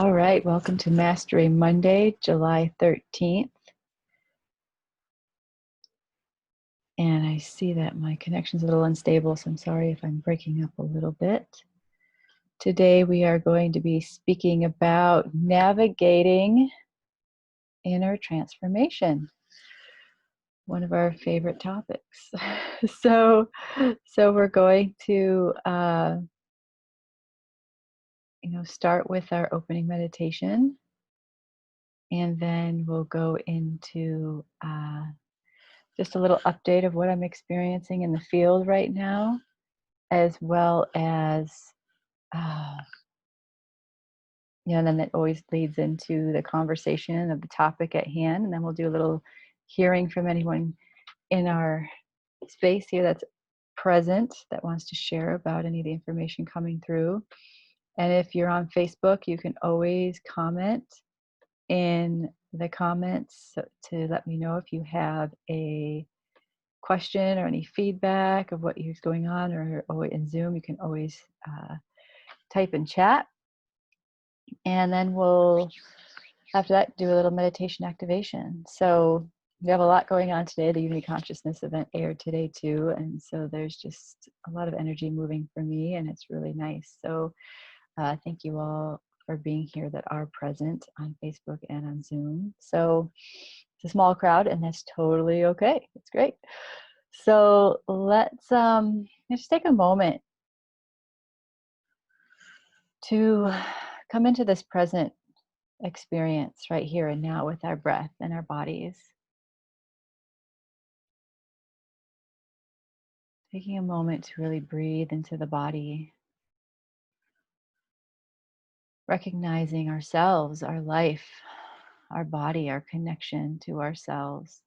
All right, welcome to Mastery Monday, July 13th. And I see that my connection's a little unstable, so I'm sorry if I'm breaking up a little bit. Today we are going to be speaking about navigating inner transformation, one of our favorite topics. So we're going to start with our opening meditation, and then we'll go into just a little update of what I'm experiencing in the field right now, as well as, and then it always leads into the conversation of the topic at hand. And then we'll do a little hearing from anyone in our space here that's present that wants to share about any of the information coming through. And if you're on Facebook, you can always comment in the comments to let me know if you have a question or any feedback of what is going on, or in Zoom, you can always type in chat. And then we'll, after that, do a little meditation activation. So we have a lot going on today. The Unity Consciousness event aired today too. And so there's just a lot of energy moving for me, and it's really nice. So thank you all for being here that are present on Facebook and on Zoom. So it's a small crowd, and that's totally okay. It's great. So let's just take a moment to come into this present experience right here and now with our breath and our bodies. Taking a moment to really breathe into the body, recognizing ourselves, our life, our body, our connection to ourselves.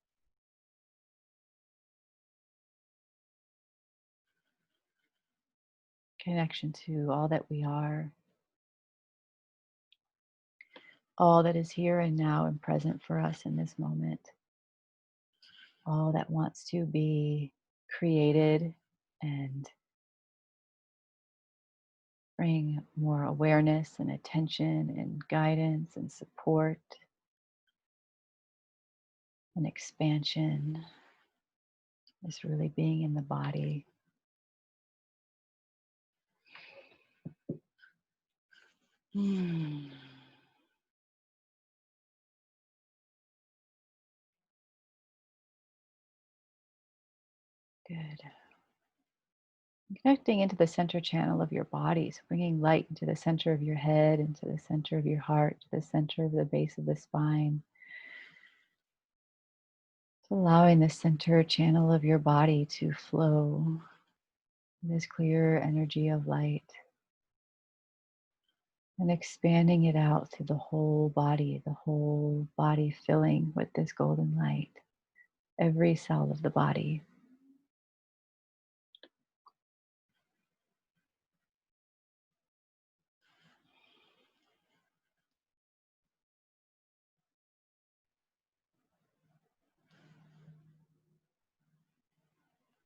Connection to all that we are, all that is here and now and present for us in this moment, all that wants to be created and bring more awareness and attention and guidance and support and expansion is really being in the body. Good. Connecting into the center channel of your body, so bringing light into the center of your head, into the center of your heart, to the center of the base of the spine. So allowing the center channel of your body to flow this clear energy of light, and expanding it out through the whole body filling with this golden light, every cell of the body.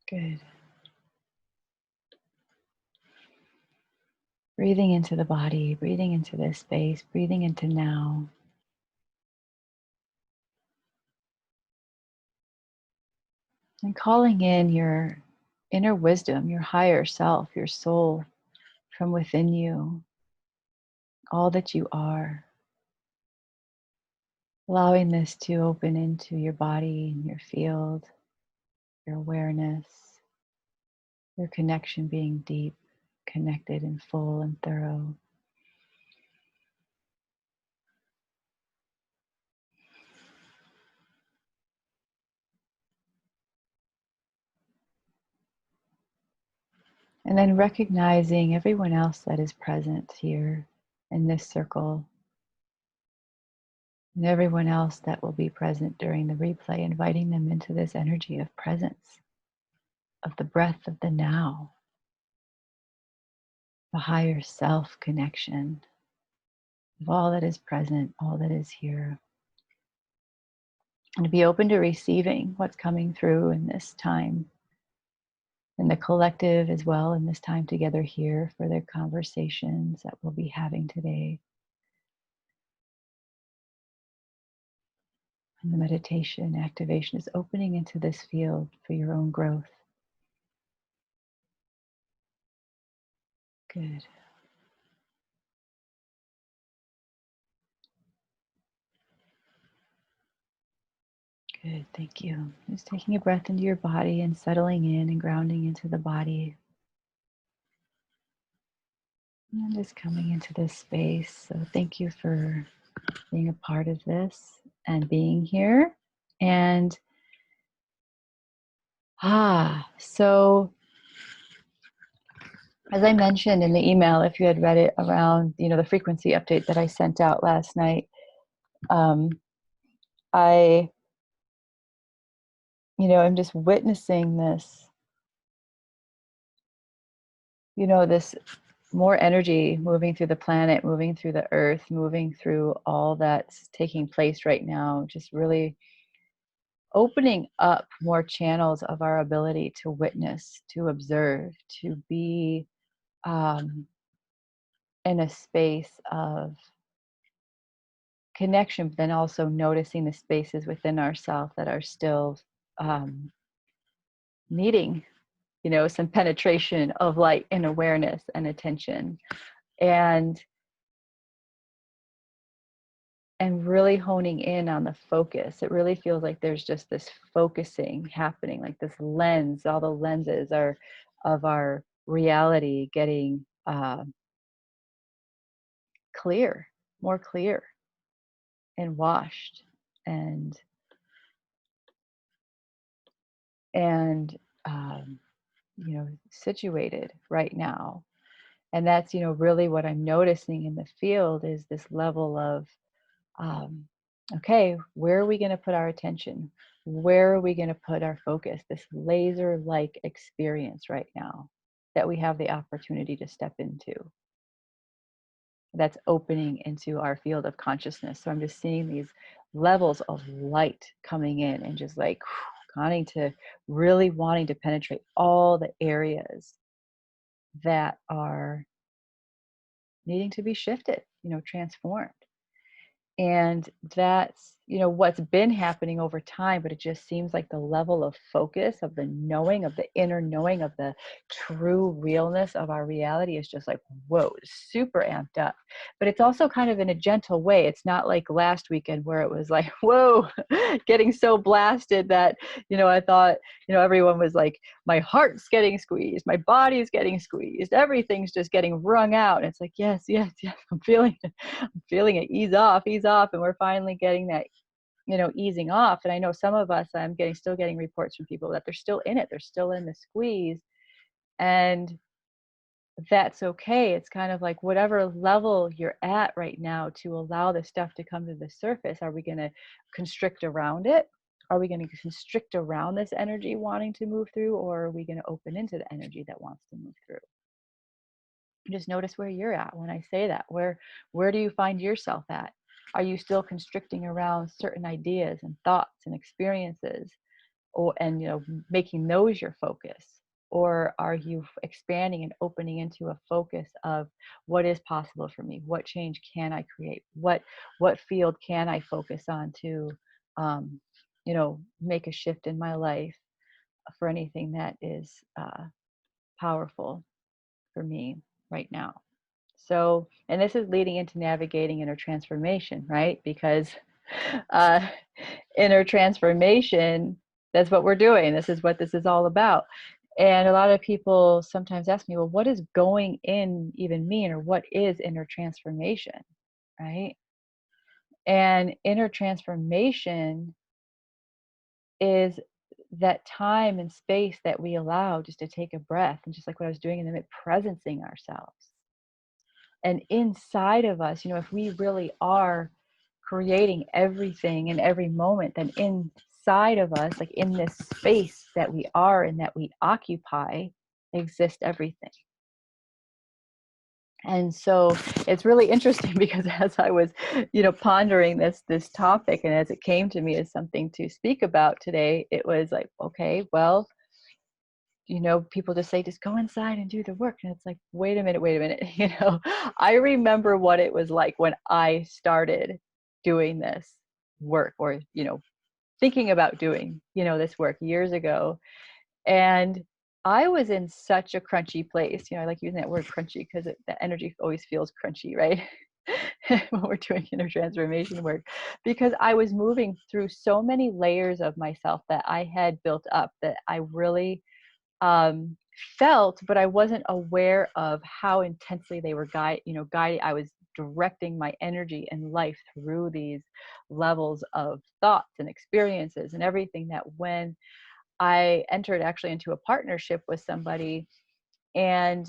Good. Breathing into the body, breathing into this space, breathing into now. And calling in your inner wisdom, your higher self, your soul from within you, all that you are. Allowing this to open into your body and your field, your awareness, your connection being deep, connected and full and thorough. And then recognizing everyone else that is present here in this circle, and everyone else that will be present during the replay, inviting them into this energy of presence, of the breath of the now, the higher self connection, of all that is present, all that is here. And to be open to receiving what's coming through in this time, in the collective as well, in this time together here for the conversations that we'll be having today. And the meditation activation is opening into this field for your own growth. Good. Good. Thank you. Just taking a breath into your body and settling in and grounding into the body. And just coming into this space. So thank you for being a part of this and being here. And so as I mentioned in the email, if you had read it around, the frequency update that I sent out last night, I, I'm just witnessing this, this more energy moving through the planet, moving through the earth, moving through all that's taking place right now, just really opening up more channels of our ability to witness, to observe, to be in a space of connection, but then also noticing the spaces within ourselves that are still needing, some penetration of light and awareness and attention, and really honing in on the focus. It really feels like there's just this focusing happening, like this lens, all the lenses are of our reality getting clear, more clear and washed and situated right now. And that's, really what I'm noticing in the field is this level of, okay, where are we going to put our attention? Where are we going to put our focus? This laser-like experience right now that we have the opportunity to step into. That's opening into our field of consciousness. So I'm just seeing these levels of light coming in and just like wanting to penetrate all the areas that are needing to be shifted, transformed. And that's, what's been happening over time, but it just seems like the level of focus of the knowing, of the inner knowing, of the true realness of our reality is just like, whoa, super amped up. But it's also kind of in a gentle way. It's not like last weekend where it was like, whoa, getting so blasted that, I thought, everyone was like, my heart's getting squeezed, my body's getting squeezed, everything's just getting wrung out. And it's like, yes, I'm feeling it, ease off, and we're finally getting that, easing off. And I know some of us, still getting reports from people that they're still in it, they're still in the squeeze, and that's okay. It's kind of like whatever level you're at right now to allow the stuff to come to the surface. Are we going to constrict around it? Are we going to constrict around this energy wanting to move through, or are we going to open into the energy that wants to move through? Just notice where you're at when I say that. Where do you find yourself at? Are you still constricting around certain ideas and thoughts and experiences, and making those your focus? Or are you expanding and opening into a focus of what is possible for me? What change can I create? What field can I focus on to make a shift in my life for anything that is powerful for me right now? So, and this is leading into navigating inner transformation, right? Because uh, inner transformation, that's what we're doing. This is what this is all about. And a lot of people sometimes ask me, well, what does going in even mean? Or what is inner transformation, right? And inner transformation is that time and space that we allow just to take a breath, and just like what I was doing in the minute, presencing ourselves. And inside of us, if we really are creating everything in every moment, then inside of us, like in this space that we are and that we occupy, exists everything. And so it's really interesting because as I was, pondering this topic, and as it came to me as something to speak about today, it was like, okay, well, people just say, just go inside and do the work. And it's like, wait a minute. I remember what it was like when I started doing this work, or, thinking about doing, this work years ago. And I was in such a crunchy place. I like using that word crunchy because the energy always feels crunchy, right? When we're doing inner transformation work, because I was moving through so many layers of myself that I had built up that I really um, felt, but I wasn't aware of how intensely they were guided. I was directing my energy and life through these levels of thoughts and experiences and everything, that when I entered actually into a partnership with somebody, and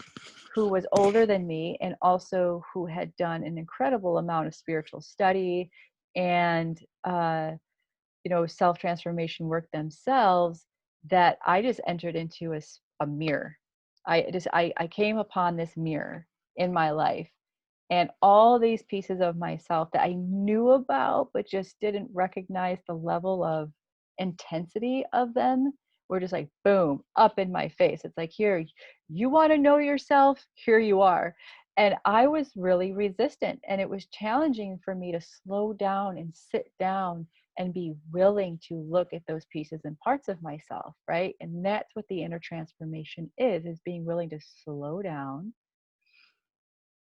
who was older than me, and also who had done an incredible amount of spiritual study and self transformation work themselves, that I just entered into a mirror. I came upon this mirror in my life, and all these pieces of myself that I knew about but just didn't recognize the level of intensity of them were just like boom up in my face. It's like, here, you want to know yourself, here you are. And I was really resistant, and it was challenging for me to slow down and sit down and be willing to look at those pieces and parts of myself, right? And that's what the inner transformation is being willing to slow down,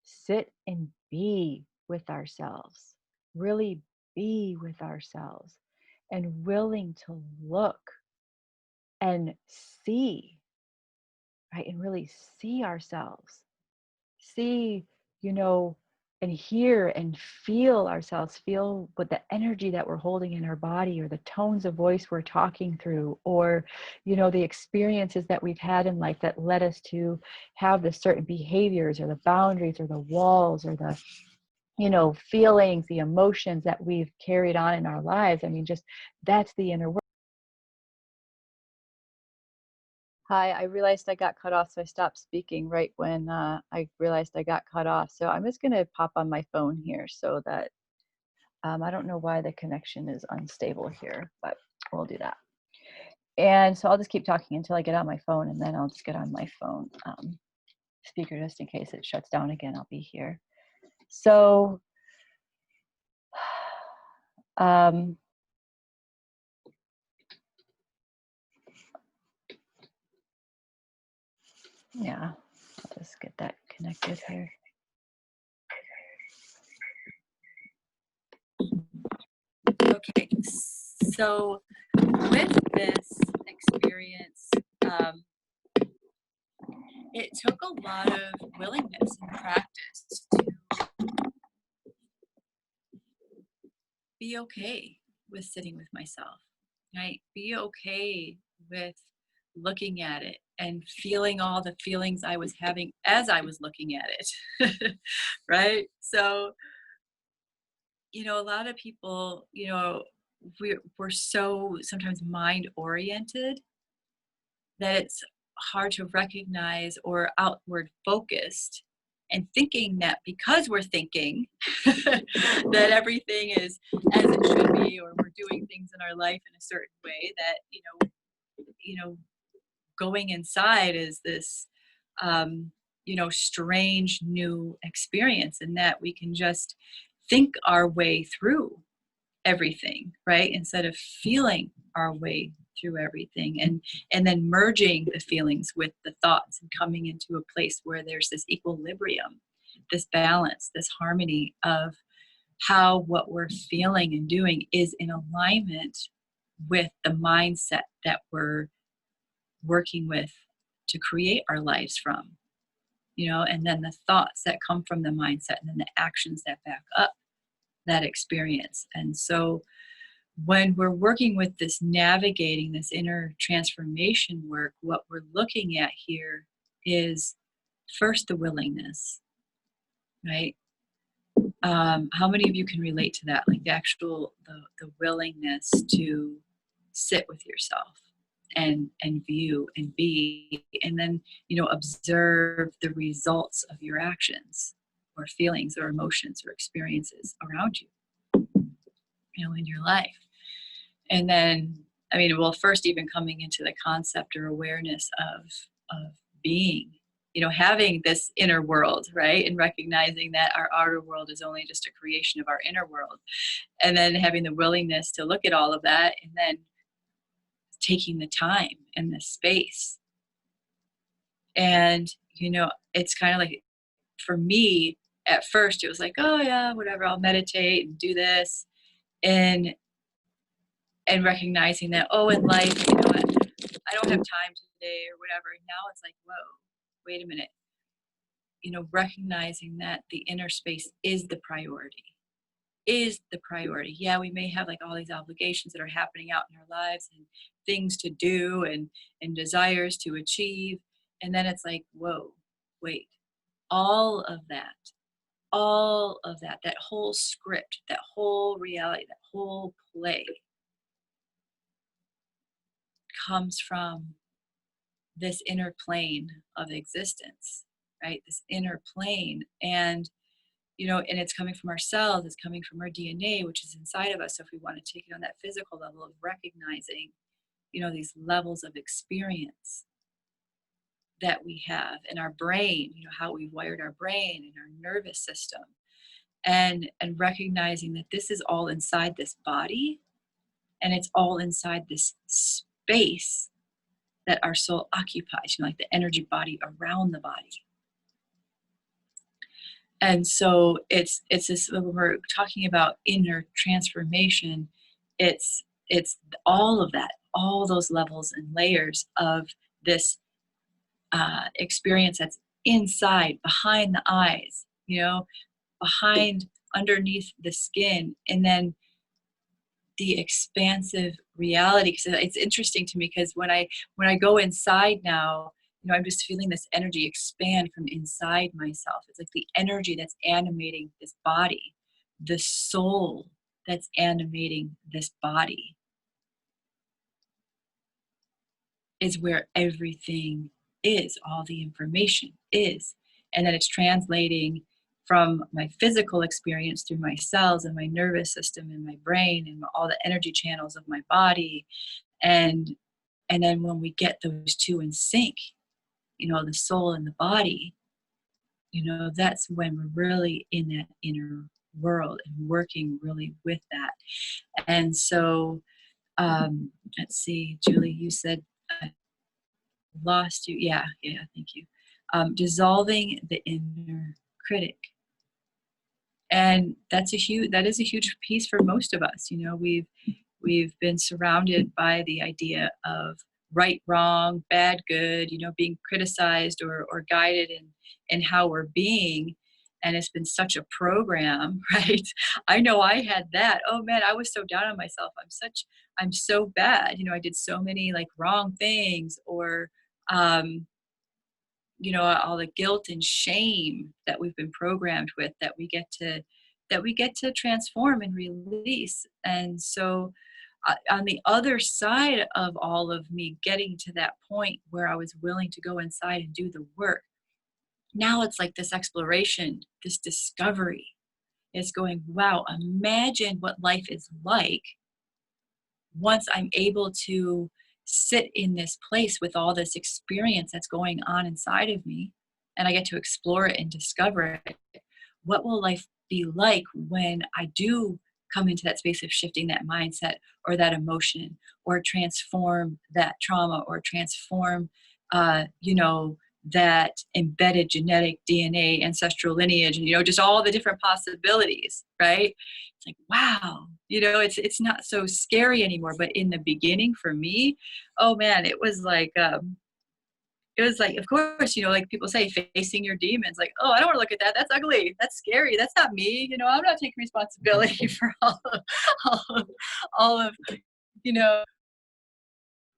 sit and be with ourselves, really be with ourselves, and willing to look and see, right? And really see ourselves, see, you know, and hear and feel ourselves, feel what the energy that we're holding in our body, or the tones of voice we're talking through, or, the experiences that we've had in life that led us to have the certain behaviors, or the boundaries, or the walls, or the feelings, the emotions that we've carried on in our lives. I mean, just that's the inner work. Hi, I realized I got cut off, so I stopped speaking right when I realized I got cut off. So I'm just going to pop on my phone here so that I don't know why the connection is unstable here, but we'll do that. And so I'll just keep talking until I get on my phone, and then I'll just get on my phone speaker just in case it shuts down again. I'll be here. So, um, yeah, I'll just get that connected here. Okay, so with this experience, it took a lot of willingness and practice to be okay with sitting with myself, right? Be okay with looking at it and feeling all the feelings I was having as I was looking at it, right? So, a lot of people, we're so sometimes mind oriented that it's hard to recognize, or outward focused, and thinking that because we're thinking that everything is as it should be, or we're doing things in our life in a certain way, that going inside is this strange new experience, and that we can just think our way through everything, right? Instead of feeling our way through everything, and then merging the feelings with the thoughts, and coming into a place where there's this equilibrium, this balance, this harmony of how what we're feeling and doing is in alignment with the mindset that we're working with to create our lives from, and then the thoughts that come from the mindset, and then the actions that back up that experience. And so when we're working with this, navigating this inner transformation work, what we're looking at here is first the willingness, right? How many of you can relate to that? Like the willingness to sit with yourself and view and be, and then, observe the results of your actions, or feelings, or emotions, or experiences around you, in your life. And then, well, first, even coming into the concept or awareness of being having this inner world, right? And recognizing that our outer world is only just a creation of our inner world. And then having the willingness to look at all of that, and then taking the time and the space. And, it's kind of like, for me, at first, it was like, oh, yeah, whatever, I'll meditate and do this. And recognizing that, oh, in life, what, I don't have time today or whatever. And now it's like, whoa, wait a minute. Recognizing that the inner space is the priority. Is the priority. Yeah, we may have like all these obligations that are happening out in our lives, and things to do, and desires to achieve. And then it's like, whoa, wait, all of that whole script, that whole reality, that whole play comes from this inner plane of existence, right? This inner plane. And and it's coming from ourselves, it's coming from our DNA, which is inside of us. So if we want to take it on that physical level of recognizing, these levels of experience that we have in our brain, how we've wired our brain and our nervous system, and recognizing that this is all inside this body, and it's all inside this space that our soul occupies, like the energy body around the body. And so it's this, when we're talking about inner transformation, it's all of that, all those levels and layers of this experience that's inside, behind the eyes, behind, underneath the skin, and then the expansive reality. Because it's interesting to me, because when I go inside now, I'm just feeling this energy expand from inside myself. It's like the energy that's animating this body, the soul that's animating this body, is where everything is, all the information is. And then it's translating from my physical experience through my cells and my nervous system and my brain and all the energy channels of my body. And then when we get those two in sync, the soul and the body, that's when we're really in that inner world and working really with that. And so, let's see, Julie, you said, lost you. Yeah, thank you. Dissolving the inner critic. And that is a huge piece for most of us. We've been surrounded by the idea of right, wrong, bad, good, being criticized or guided in how we're being. And it's been such a program, right? I know I had that. Oh man, I was so down on myself. I'm so bad. I did so many like wrong things, or, all the guilt and shame that we've been programmed with, that we get to transform and release. And so, on the other side of all of me getting to that point where I was willing to go inside and do the work, now it's like this exploration, this discovery is going, wow, imagine what life is like once I'm able to sit in this place with all this experience that's going on inside of me, and I get to explore it and discover it. What will life be like when I do come into that space of shifting that mindset or that emotion, or transform that trauma, or transform, that embedded genetic DNA, ancestral lineage, and, just all the different possibilities, right? It's like, wow, it's not so scary anymore. But in the beginning for me, oh man, it was like, of course, like people say, facing your demons, like, oh, I don't want to look at that. That's ugly. That's scary. That's not me. I'm not taking responsibility for all of, all of,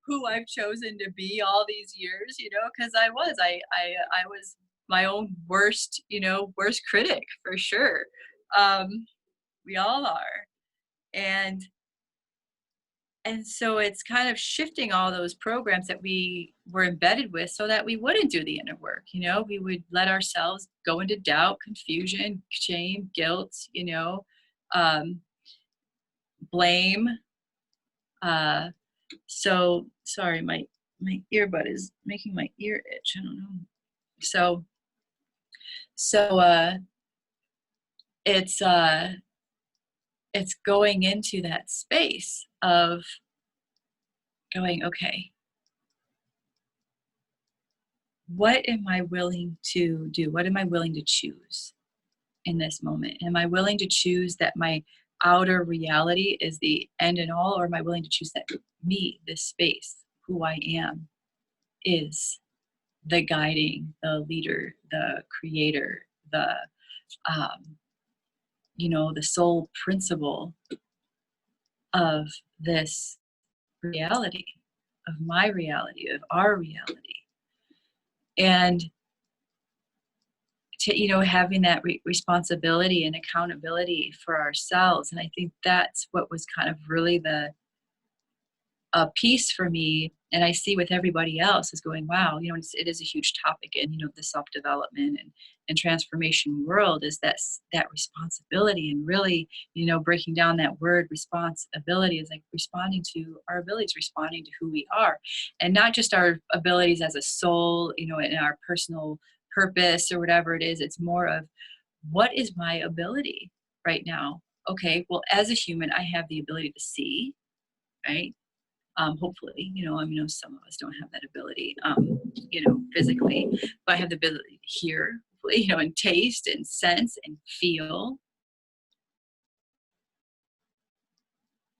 who I've chosen to be all these years, because I was my own worst critic, for sure. We all are. And so it's kind of shifting all those programs that we were embedded with, so that we wouldn't do the inner work. We would let ourselves go into doubt, confusion, shame, guilt, blame. So sorry, my earbud is making my ear itch. I don't know. So, so it's it's going into that space of going, okay, what am I willing to do? What am I willing to choose in this moment? Am I willing to choose that my outer reality is the end and all, or am I willing to choose that me, this space, who I am, is the guiding, the leader, the creator, um, the sole principle of this reality, of my reality, of our reality. And to, having that responsibility and accountability for ourselves. And I think that's what was kind of really the a piece for me, and I see with everybody else, is going, wow, it is a huge topic in, the self-development and transformation world, is that responsibility. And really, breaking down that word responsibility is like responding to our abilities, responding to who we are, and not just our abilities as a soul, in our personal purpose or whatever it is. It's more of, what is my ability right now? Okay, well, as a human, I have the ability to see, right? Hopefully, some of us don't have that ability, physically, but I have the ability to hear, and taste and sense and feel.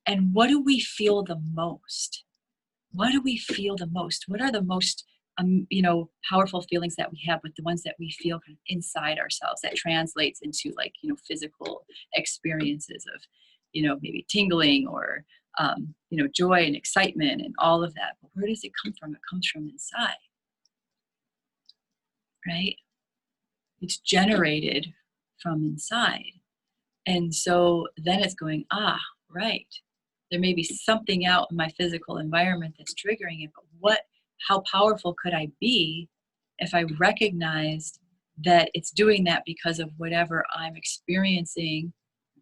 And what do we feel the most? What do we feel the most? What are the most, powerful feelings that we have, but the ones that we feel kind of inside ourselves that translates into, like, physical experiences of, maybe tingling or, joy and excitement and all of that. But where does it come from? It comes from inside, right? It's generated from inside. And so then it's going, right. There may be something out in my physical environment that's triggering it, but how powerful could I be if I recognized that it's doing that because of whatever I'm experiencing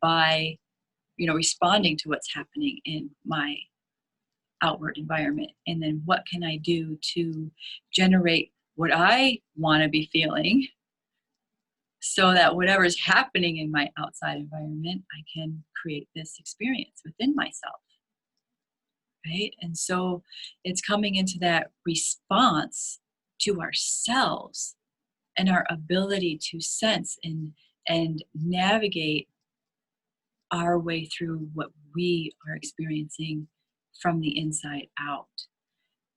by, responding to what's happening in my outward environment? And then what can I do to generate what I want to be feeling, so that whatever's happening in my outside environment, I can create this experience within myself, right? And so it's coming into that response to ourselves and our ability to sense and navigate our way through what we are experiencing from the inside out.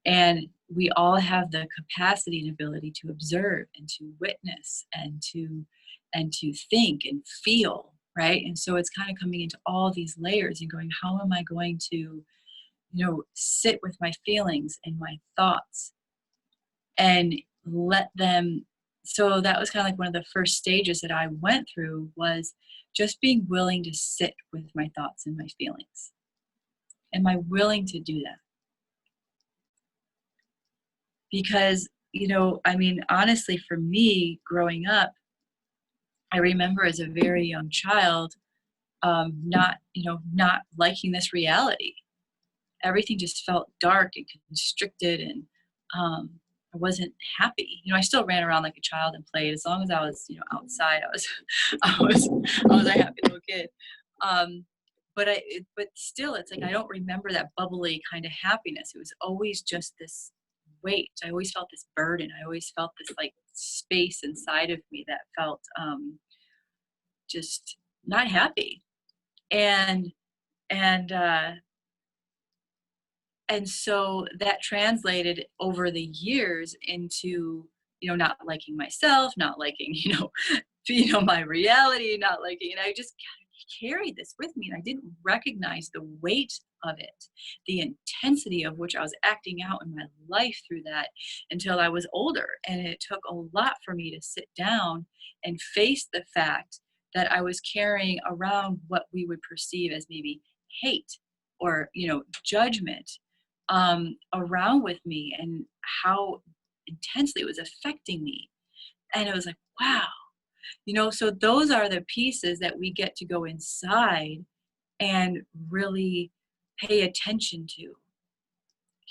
And we all have the capacity and ability to observe and to witness and to think and feel, right? And so it's kind of coming into all these layers and going, how am I going to, sit with my feelings and my thoughts and let them. So that was kind of like one of the first stages that I went through, was just being willing to sit with my thoughts and my feelings. Am I willing to do that? Because, honestly, for me, growing up, I remember as a very young child, not liking this reality. Everything just felt dark and constricted, and I wasn't happy. I still ran around like a child and played. As long as I was, outside, I was, I was a happy little kid. Um, but still, it's like I don't remember that bubbly kind of happiness. It was always just this weight. I always felt this burden. I always felt this, like, space inside of me that felt just not happy. And and uh, and so that translated over the years into, not liking myself, not liking, my reality, not liking, and I just carried this with me, and I didn't recognize the weight of it, the intensity of which I was acting out in my life through that, until I was older. And it took a lot for me to sit down and face the fact that I was carrying around what we would perceive as maybe hate or, judgment, around with me, and how intensely it was affecting me. And it was like, wow. So those are the pieces that we get to go inside and really pay attention to.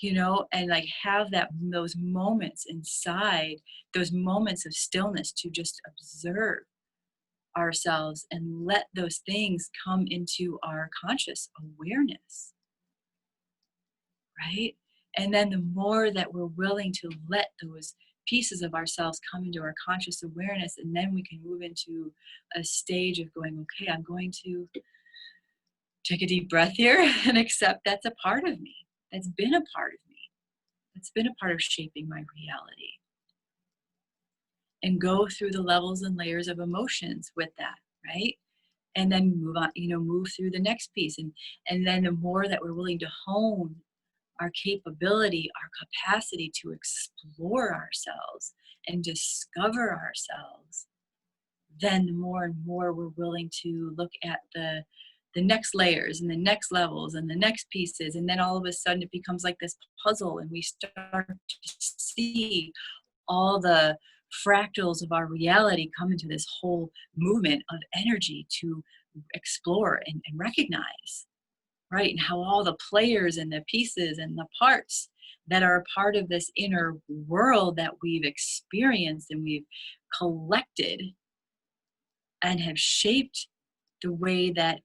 and like have those moments inside, those moments of stillness to just observe ourselves and let those things come into our conscious awareness, right? And then the more that we're willing to let those pieces of ourselves come into our conscious awareness, and then we can move into a stage of going, okay, I'm going to take a deep breath here and accept that's a part of me. That's been a part of me. That's been a part of shaping my reality. And go through the levels and layers of emotions with that, right? And then move on, move through the next piece. And then the more that we're willing to hone our capability, our capacity to explore ourselves and discover ourselves, then the more and more we're willing to look at the next layers and the next levels and the next pieces. And then all of a sudden it becomes like this puzzle, and we start to see all the fractals of our reality come into this whole movement of energy to explore and recognize, right? And how all the players and the pieces and the parts that are a part of this inner world that we've experienced and we've collected and have shaped the way that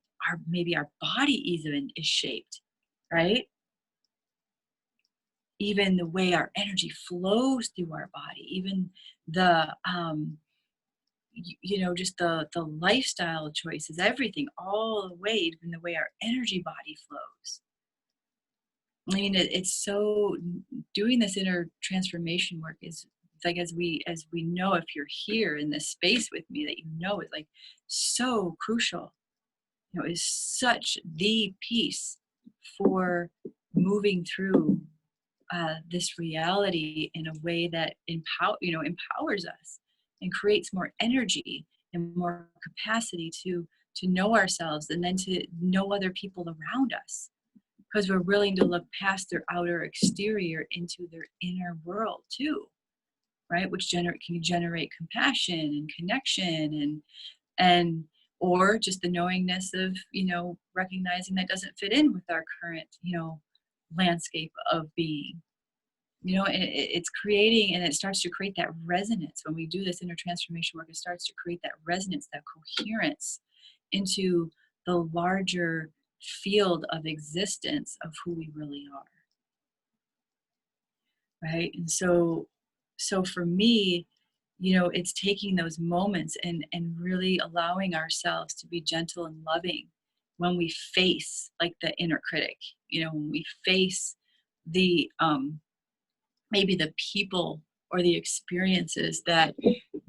maybe our body even is shaped, right? Even the way our energy flows through our body, even the just the lifestyle choices, everything, all the way, even the way our energy body flows. I mean, it's so, doing this inner transformation work is, it's like, as we know, if you're here in this space with me, that is like so crucial, is such the piece for moving through this reality in a way that empowers us and creates more energy and more capacity to know ourselves, and then to know other people around us, because we're willing to look past their outer exterior into their inner world too, right? Which can generate compassion and connection, and or just the knowingness of recognizing that doesn't fit in with our current landscape of being. And it's creating, and it starts to create that resonance. When we do this inner transformation work, it starts to create that resonance, that coherence into the larger field of existence of who we really are, right? And so for me, it's taking those moments and really allowing ourselves to be gentle and loving when we face like the inner critic, when we face the maybe the people or the experiences that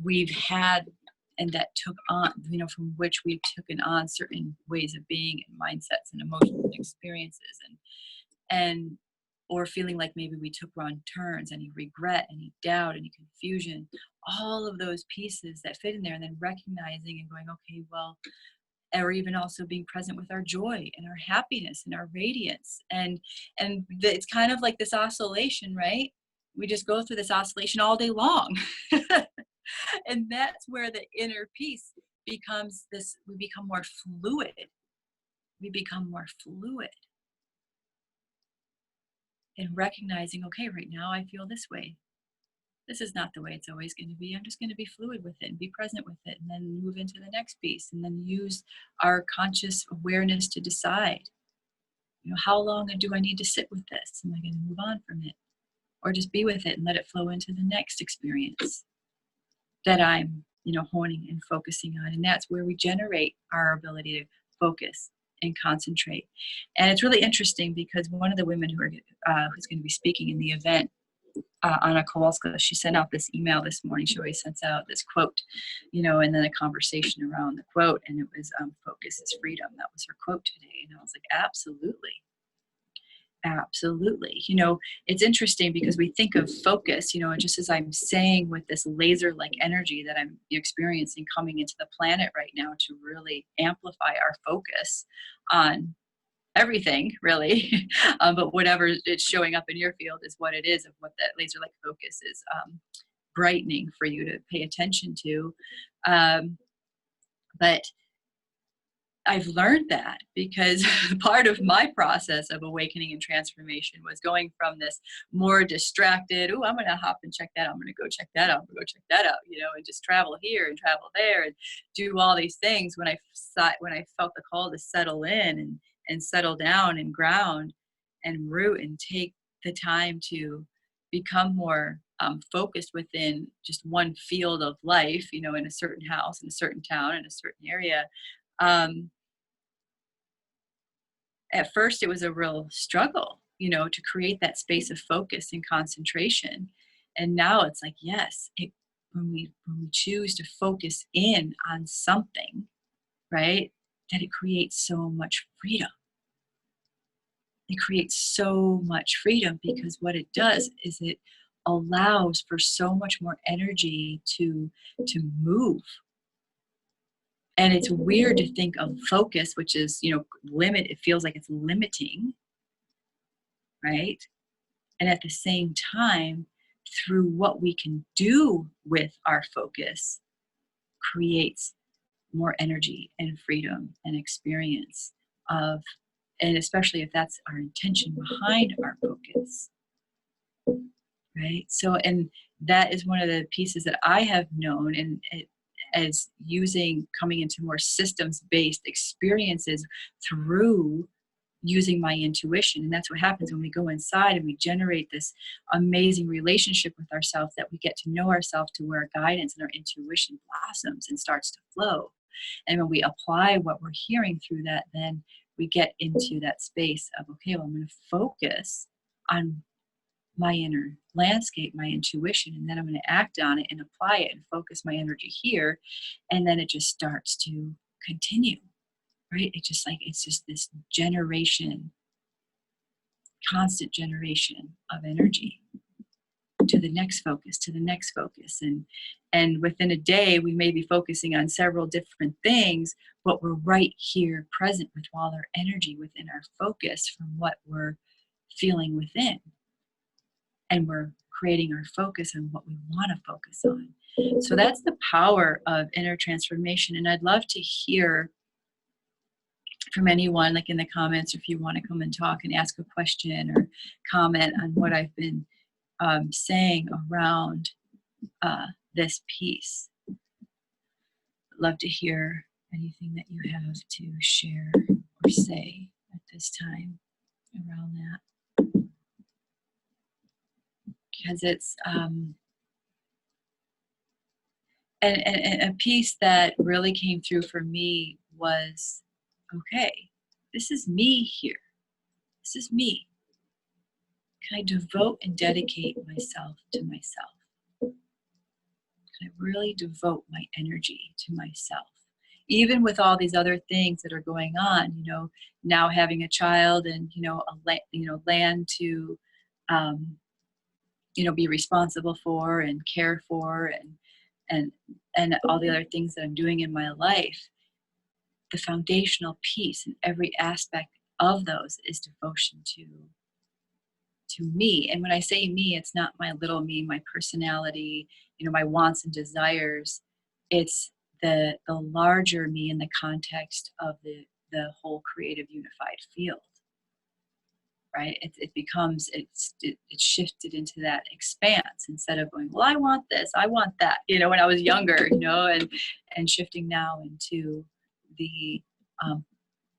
we've had and that took on, from which we've taken on certain ways of being and mindsets and emotions and experiences, and or feeling like maybe we took wrong turns, any regret, any doubt, any confusion, all of those pieces that fit in there, and then recognizing and going, okay, well, or even also being present with our joy and our happiness and our radiance. And it's kind of like this oscillation, right? We just go through this oscillation all day long. And that's where the inner peace becomes this, we become more fluid. We become more fluid in recognizing, okay, right now I feel this way. This is not the way it's always going to be. I'm just going to be fluid with it and be present with it, and then move into the next piece, and then use our conscious awareness to decide, how long do I need to sit with this? Am I going to move on from it? Or just be with it and let it flow into the next experience that I'm, honing and focusing on. And that's where we generate our ability to focus and concentrate. And it's really interesting because one of the women who's going to be speaking in the event, Anna Kowalska, she sent out this email this morning. She always sends out this quote, and then a conversation around the quote. And it was, focus is freedom. That was her quote today. And I was like, absolutely. Absolutely. It's interesting because we think of focus, just as I'm saying, with this laser-like energy that I'm experiencing coming into the planet right now to really amplify our focus on everything, really. But whatever it's showing up in your field is what it is, of what that laser-like focus is brightening for you to pay attention to. But I've learned that because part of my process of awakening and transformation was going from this more distracted, oh, I'm going to hop and check that. I'm going to go check that out. I'm going to go check that out, and just travel here and travel there and do all these things. When I felt the call to settle in and settle down and ground and root and take the time to become more focused within just one field of life, in a certain house, in a certain town, in a certain area. um, at first it was a real struggle, to create that space of focus and concentration. And now it's like, yes, when we choose to focus in on something, right, that it creates so much freedom. It creates so much freedom because what it does is it allows for so much more energy to move. And it's weird to think of focus, which is, limit. It feels like it's limiting, right? And at the same time, through what we can do with our focus, creates more energy and freedom and experience of, and especially if that's our intention behind our focus, right? So, and that is one of the pieces that I have known, and as coming into more systems-based experiences through using my intuition. And that's what happens when we go inside and we generate this amazing relationship with ourselves, that we get to know ourselves to where our guidance and our intuition blossoms and starts to flow. And when we apply what we're hearing through that, then we get into that space of, okay, well, I'm going to focus on my inner landscape, my intuition, and then I'm going to act on it and apply it and focus my energy here. And then it just starts to continue, right? It's just this constant generation of energy to the next focus, to the next focus. And within a day, we may be focusing on several different things, but we're right here present with all our energy within our focus from what we're feeling within. And we're creating our focus on what we want to focus on. So that's the power of inner transformation. And I'd love to hear from anyone, like in the comments, if you want to come and talk and ask a question or comment on what I've been saying around this piece. I'd love to hear anything that you have to share or say at this time around that. Because it's and a piece that really came through for me was, okay, this is me here. This is me. Can I devote and dedicate myself to myself? Can I really devote my energy to myself? Even with all these other things that are going on, now having a child and, land to, be responsible for and care for, and all the other things that I'm doing in my life, the foundational piece in every aspect of those is devotion to me. And when I say me, it's not my little me, my personality, my wants and desires. It's the larger me in the context of the whole creative unified field, right? It's shifted into that expanse instead of going, well, I want this, I want that, when I was younger, and shifting now into the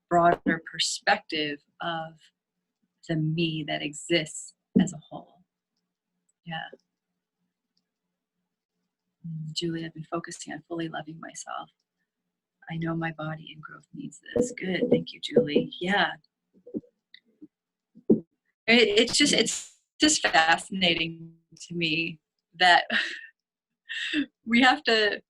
broader perspective of the me that exists as a whole. Yeah. Julie, I've been focusing on fully loving myself. I know my body and growth needs this. Good. Thank you, Julie. Yeah. It's just fascinating to me that we have to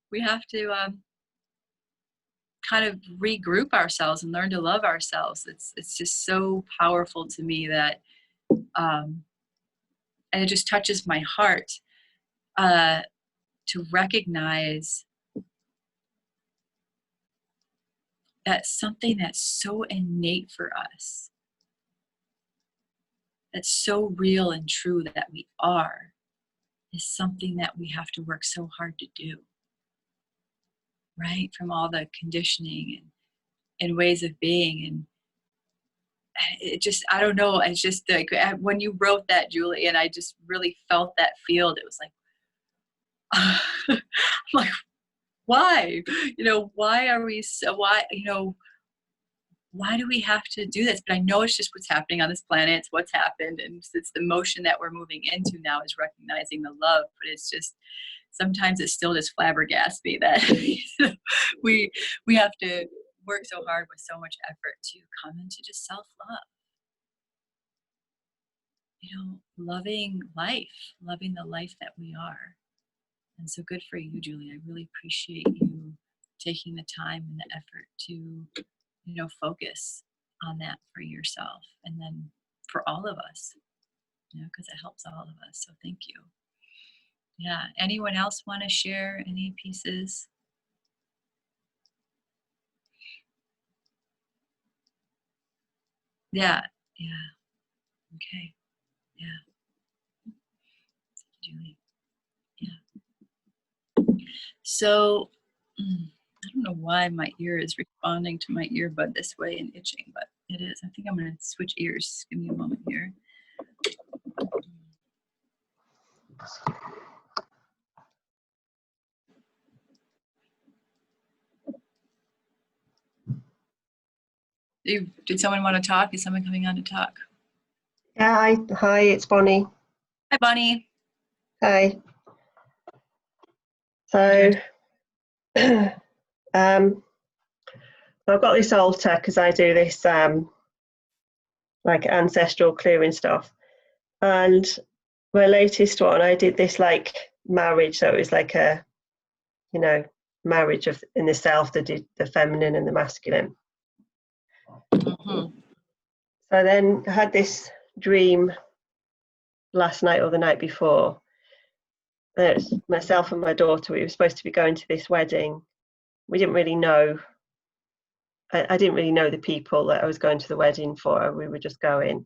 kind of regroup ourselves and learn to love ourselves. It's just so powerful to me that, and it just touches my heart to recognize that something that's so innate for us, that's so real and true that we are, is something that we have to work so hard to do, right? From all the conditioning and ways of being. And it just, I don't know, it's just like when you wrote that, Julie, and I just really felt that field, it was like, I'm like, why? Why are we so, why do we have to do this? But I know it's just what's happening on this planet. It's what's happened. And it's the motion that we're moving into now, is recognizing the love. But it's just, sometimes it's still just flabbergasted me that we have to work so hard with so much effort to come into just self-love. Loving life, loving the life that we are. And so good for you, Julie. I really appreciate you taking the time and the effort to, focus on that for yourself, and then for all of us, because it helps all of us. So thank you. Yeah. Anyone else want to share any pieces? Yeah. Yeah. Okay. Yeah. Julie. Yeah. So, I don't know why my ear is responding to my earbud this way and itching, but it is. I think I'm going to switch ears. Give me a moment here. Did someone want to talk? Is someone coming on to talk? Yeah, hi, it's Bonnie. Hi, Bonnie. Hi. So, I've got this altar because I do this like ancestral clearing stuff, and my latest one, I did this like marriage, so it was like a, marriage of in the self, the feminine and the masculine. Mm-hmm. So then I had this dream last night or the night before. There's myself and my daughter. We were supposed to be going to this wedding. We didn't really know. I didn't really know the people that I was going to the wedding for. We were just going,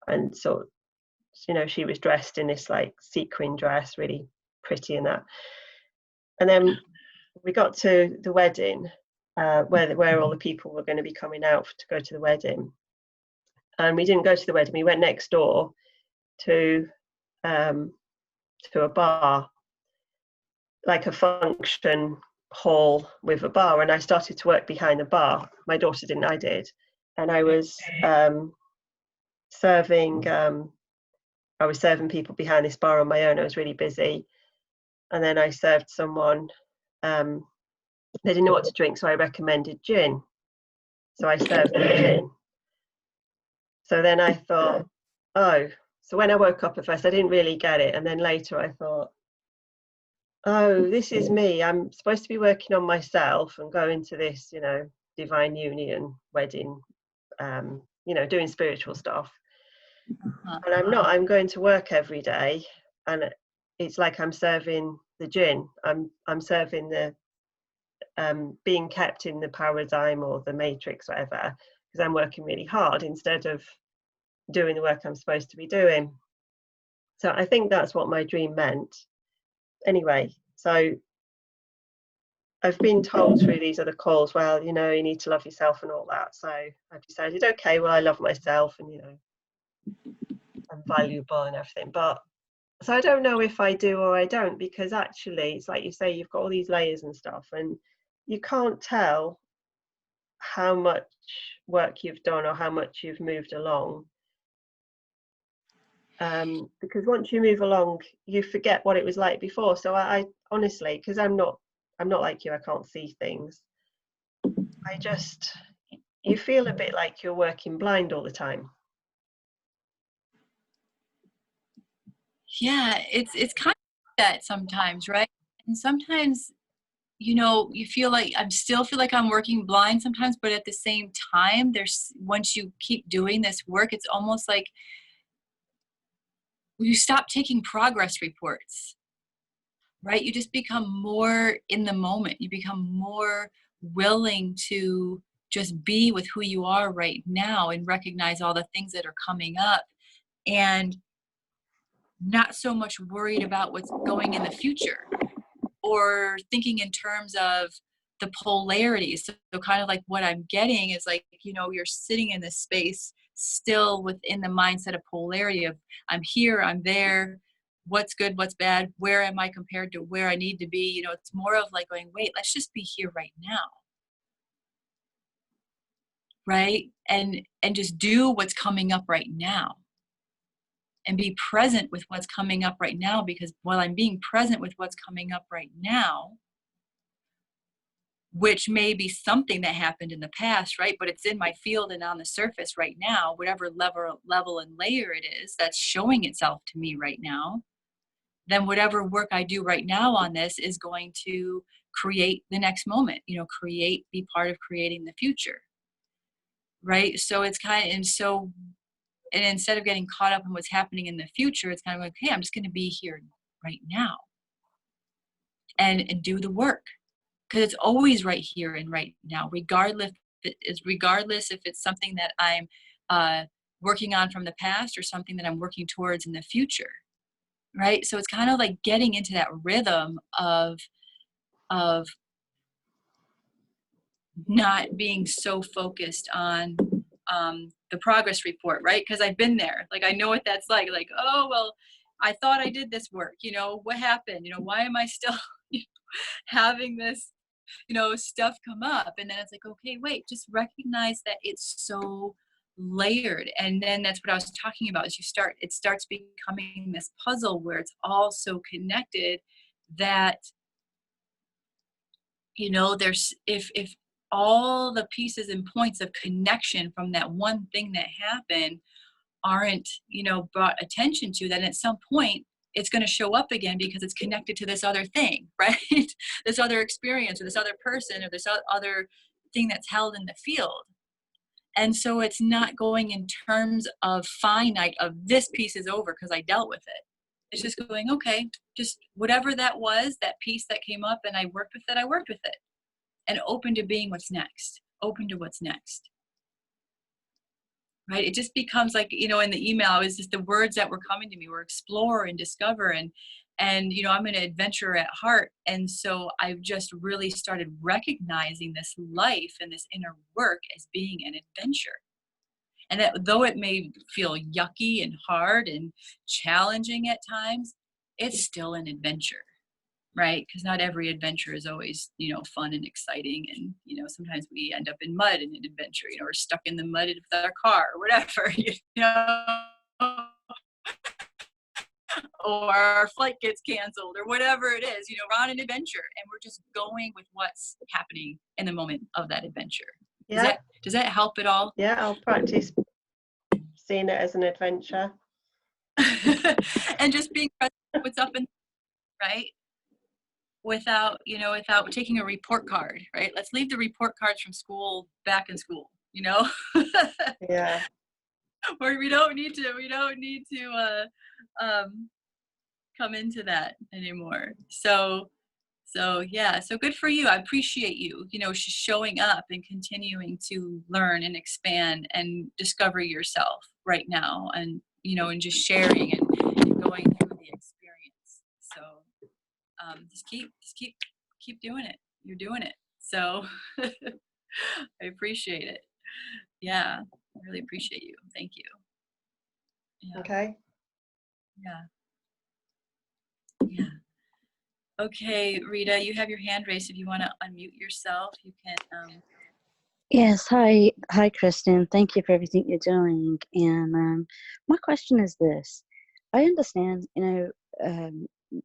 and so, she was dressed in this like sequin dress, really pretty and that. And then we got to the wedding, where all the people were going to be coming out to go to the wedding. And we didn't go to the wedding. We went next door to a bar, like a function hall with a bar, and I started to work behind the bar. My daughter didn't, I did. And I was serving people behind this bar on my own. I was really busy. And then I served someone, they didn't know what to drink, so I recommended gin. So I served them gin. So then I thought, oh, so when I woke up at first, I didn't really get it. And then later I thought, oh, this is me. I'm supposed to be working on myself and going to this, divine union wedding, doing spiritual stuff. And I'm not. I'm going to work every day, and it's like I'm serving the gin. I'm serving the being kept in the paradigm or the matrix, whatever, because I'm working really hard instead of doing the work I'm supposed to be doing. So I think that's what my dream meant. Anyway, so I've been told through these other calls, well, you need to love yourself and all that. So I've decided, okay, well, I love myself and, I'm valuable and everything. But so I don't know if I do or I don't, because actually it's like you say, you've got all these layers and stuff, and you can't tell how much work you've done or how much you've moved along. Because once you move along, you forget what it was like before. So I honestly, because I'm not like you, I can't see things. You feel a bit like you're working blind all the time. Yeah, it's kind of that sometimes, right? And sometimes, you feel like feel like I'm working blind sometimes, but at the same time, once you keep doing this work, it's almost like you stop taking progress reports, right? You just become more in the moment. You become more willing to just be with who you are right now and recognize all the things that are coming up, and not so much worried about what's going in the future, or thinking in terms of, the polarities. So kind of like what I'm getting is like, you're sitting in this space still within the mindset of polarity of I'm here, I'm there, what's good, what's bad, where am I compared to where I need to be? It's more of like going, wait, let's just be here right now. Right? And just do what's coming up right now. And be present with what's coming up right now, because while I'm being present with what's coming up right now, which may be something that happened in the past, right? But it's in my field and on the surface right now, whatever level and layer it is that's showing itself to me right now, then whatever work I do right now on this is going to create the next moment, be part of creating the future. Right? So it's kind of, and instead of getting caught up in what's happening in the future, it's kind of like, hey, I'm just going to be here right now and do the work. Because it's always right here and right now, regardless if it's something that I'm working on from the past or something that I'm working towards in the future, right? So it's kind of like getting into that rhythm of not being so focused on the progress report, right? Because I've been there. Like I know what that's like. Like, oh well, I thought I did this work. What happened? Why am I still having this stuff come up? And then it's like, okay, wait, just recognize that it's so layered. And then that's what I was talking about, is it starts becoming this puzzle where it's all so connected that there's, if all the pieces and points of connection from that one thing that happened aren't brought attention to, then at some point it's going to show up again because it's connected to this other thing, right? This other experience or this other person or this other thing that's held in the field. And so it's not going in terms of finite of this piece is over because I dealt with it. It's just going, okay, just whatever that was, that piece that came up and I worked with it and open to being what's next, open to what's next. Right? It just becomes like, in the email, it was just the words that were coming to me were explore and discover. And I'm an adventurer at heart. And so I've just really started recognizing this life and this inner work as being an adventure. And that though it may feel yucky and hard and challenging at times, it's still an adventure. Right? Because not every adventure is always, fun and exciting. And, sometimes we end up in mud in an adventure, or stuck in the mud with our car or whatever, or our flight gets canceled or whatever it is, we're on an adventure and we're just going with what's happening in the moment of that adventure. Yeah. Does that help at all? Yeah, I'll practice seeing it as an adventure. And just being present with what's up and right? Without taking a report card, right? Let's leave the report cards from school back in school, Yeah. Or we don't need to come into that anymore. So yeah, so good for you. I appreciate you, showing up and continuing to learn and expand and discover yourself right now, and and just sharing and going through the experience. So just keep doing it. You're doing it. So I appreciate it. Yeah, I really appreciate you. Thank you. Yeah. Okay. Yeah. Okay, Rita, you have your hand raised. If you want to unmute yourself, you can. Yes, hi, Kristen. Thank you for everything you're doing. And my question is this: I understand,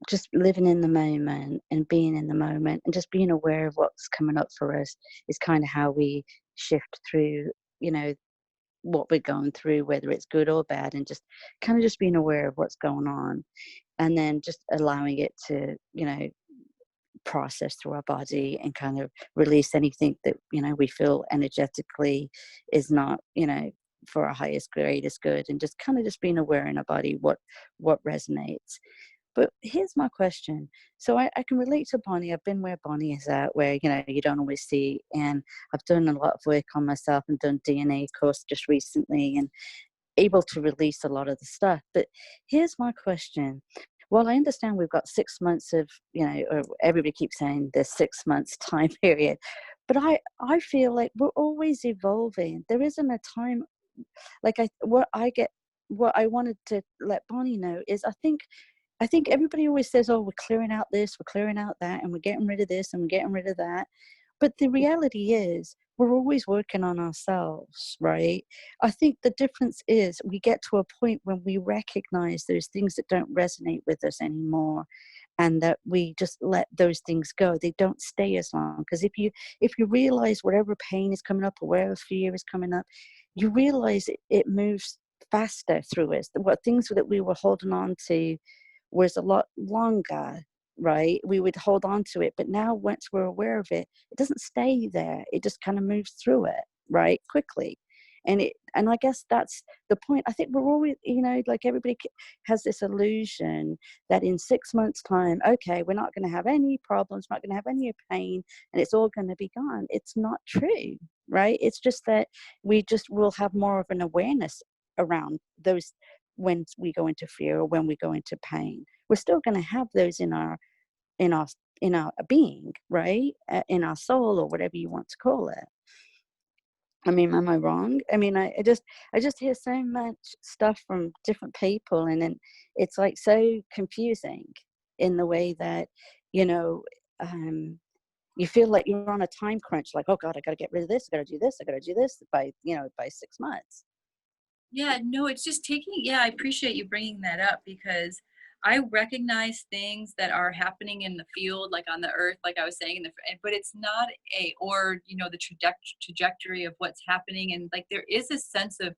just living in the moment and being in the moment and just being aware of what's coming up for us is kind of how we shift through, what we're going through, whether it's good or bad, and just kind of just being aware of what's going on, and then just allowing it to, process through our body and kind of release anything that we feel energetically is not for our highest greatest good, and just kind of just being aware in our body what resonates. But here's my question. So I can relate to Bonnie. I've been where Bonnie is at, where you don't always see, and I've done a lot of work on myself and done DNA course just recently and able to release a lot of the stuff. But here's my question: well, I understand we've got 6 months of, or everybody keeps saying there's 6 months time period, but I feel like we're always evolving. There isn't a time, like what I wanted to let Bonnie know is I think everybody always says, oh, we're clearing out this, we're clearing out that, and we're getting rid of this and we're getting rid of that. But the reality is, we're always working on ourselves, right? I think the difference is we get to a point when we recognize those things that don't resonate with us anymore, and that we just let those things go. They don't stay as long. Because if you realize whatever pain is coming up or whatever fear is coming up, you realize it moves faster through us. What things that we were holding on to was a lot longer, right? We would hold on to it, but now once we're aware of it, it doesn't stay there. It just kind of moves through it, right, quickly. And I guess that's the point. I think we're always, like everybody has this illusion that in 6 months' time, okay, we're not going to have any problems, not going to have any pain, and it's all going to be gone. It's not true, right? It's just that we just will have more of an awareness around those when we go into fear or when we go into pain. We're still going to have those in our in our being, right? In our soul, or whatever you want to call it. I mean, am I wrong? I mean, I just hear so much stuff from different people, and then it's like so confusing in the way that, you know, um, you feel like you're on a time crunch. Like, oh God, I got to get rid of this. I got to do this. I got to do this by 6 months. Yeah, no, it's just taking, yeah, I appreciate you bringing that up because I recognize things that are happening in the field, like on the earth, like I was saying, but it's not the trajectory of what's happening. And like, there is a sense of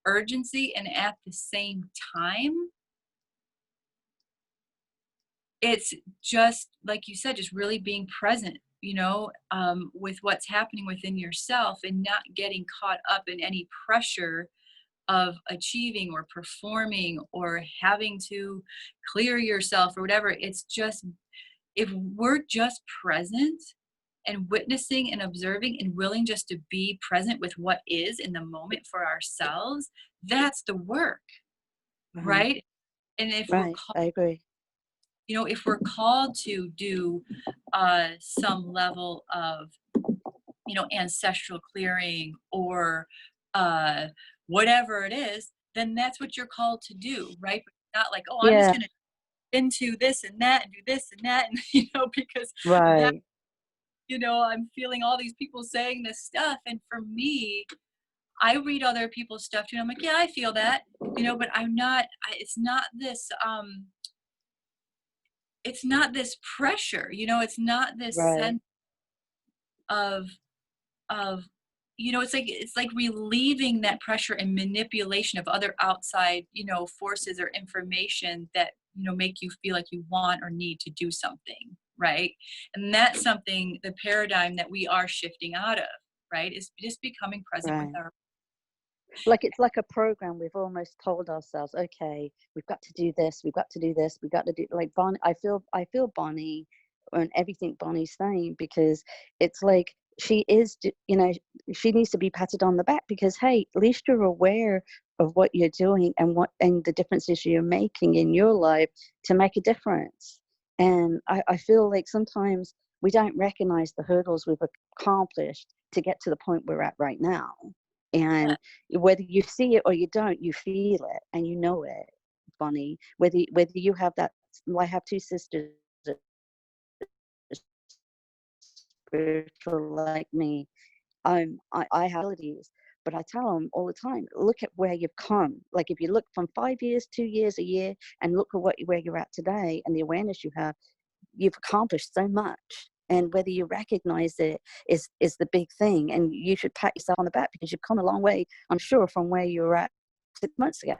urgency. And at the same time, it's just, like you said, just really being present, with what's happening within yourself and not getting caught up in any pressure of achieving or performing or having to clear yourself or whatever. It's just, if we're just present and witnessing and observing and willing just to be present with what is in the moment for ourselves, that's the work, Uh-huh. right? And if we're Right, I agree. if we're called to do some level of ancestral clearing or uh, whatever it is, then that's what you're called to do, right? But not like, oh, I'm just Yeah, going to into this and that and do this and that, and because that, right, I'm feeling all these people saying this stuff, and for me, I read other people's stuff too, and I'm like, yeah, I feel that, but I'm not. It's not this. It's not this pressure, it's not this right, sense of of it's like relieving that pressure and manipulation of other outside forces or information that make you feel like you want or need to do something, right? And that's something, the paradigm that we are shifting out of, right, is just becoming present with right. our. Like it's like a program we've almost told ourselves, okay, we've got to do this, we've got to do this, we've got to do, like Bonnie. I feel Bonnie and everything Bonnie's saying, because it's like she is, she needs to be patted on the back, because hey, at least you're aware of what you're doing and the differences you're making in your life to make a difference. And I feel like sometimes we don't recognize the hurdles we've accomplished to get to the point we're at right now. Yeah, And whether you see it or you don't, you feel it and you know it, Bonnie. Whether you have that, I have two sisters that are spiritual like me. I have abilities, but I tell them all the time, look at where you've come. Like if you look from 5 years, 2 years, a year, and look at where you're at today and the awareness you have, you've accomplished so much. And whether you recognize it is the big thing. And you should pat yourself on the back, because you've come a long way, I'm sure, from where you were at 6 months ago.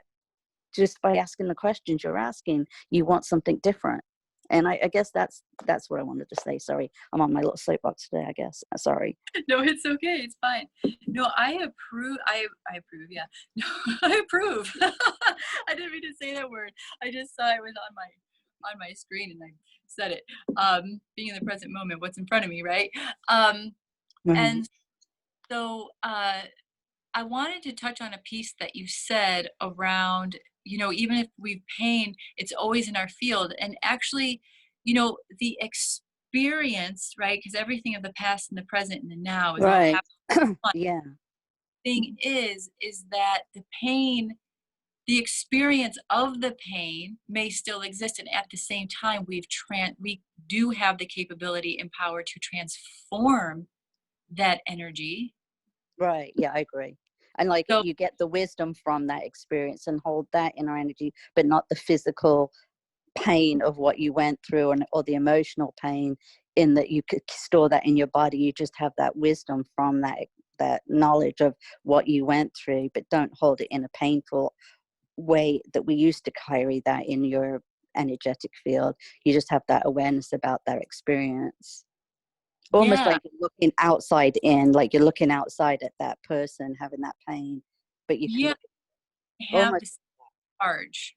Just by asking the questions you're asking, you want something different. And I guess that's what I wanted to say. Sorry, I'm on my little soapbox today, I guess. Sorry. no, it's okay, it's fine. No, I approve. I approve, yeah. No, I approve. I didn't mean to say that word. I just saw it was on my screen and I said it. Being in the present moment, what's in front of me, right? Mhm. And so I wanted to touch on a piece that you said around even if we've pain, it's always in our field. And actually, the experience, right? Because everything of the past and the present and the now is all Right. happening. Yeah. Thing is that the pain, the experience of the pain may still exist, and at the same time we do have the capability and power to transform that energy. Right. Yeah, I agree. And like So you get the wisdom from that experience and hold that in our energy, but not the physical pain of what you went through, or the emotional pain, in that you could store that in your body. You just have that wisdom from that knowledge of what you went through, but don't hold it in a painful way that we used to carry that in your energetic field. You just have that awareness about that experience, almost yeah, like you're looking outside in, like you're looking outside at that person having that pain, but you can yeah, look have almost. the charge,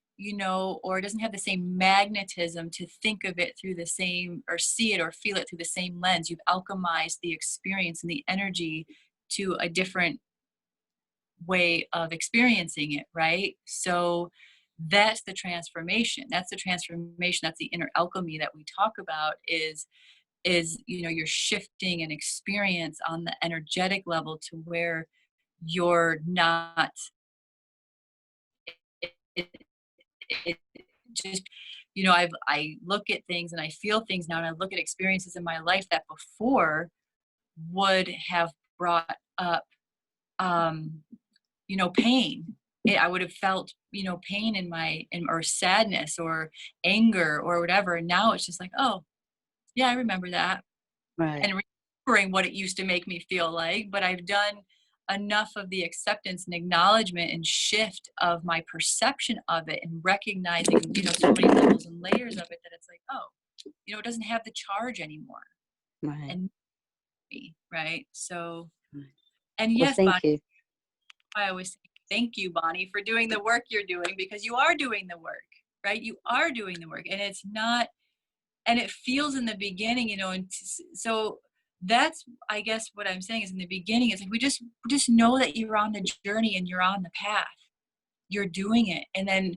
or it doesn't have the same magnetism to think of it through the same, or see it or feel it through the same lens. You've alchemized the experience and the energy to a different way of experiencing it, right? So that's the transformation. That's the transformation. That's the inner alchemy that we talk about, is you're shifting an experience on the energetic level to where you're not it, it just I look at things and I feel things now, and I look at experiences in my life that before would have brought up um pain. I would have felt pain or sadness or anger or whatever, and now it's just like, oh yeah, I remember that, Right. and remembering what it used to make me feel like. But I've done enough of the acceptance and acknowledgement and shift of my perception of it, and recognizing so many levels and layers of it, that it's like, oh, it doesn't have the charge anymore. Right. And right, so, Right. and Well, yes, Bonnie, thank you. I always say thank you, Bonnie, for doing the work you're doing, because you are doing the work, right? You are doing the work, and it's not, and it feels in the beginning, and so that's, I guess what I'm saying is, in the beginning, it's like we just know that you're on the journey and you're on the path, you're doing it, and then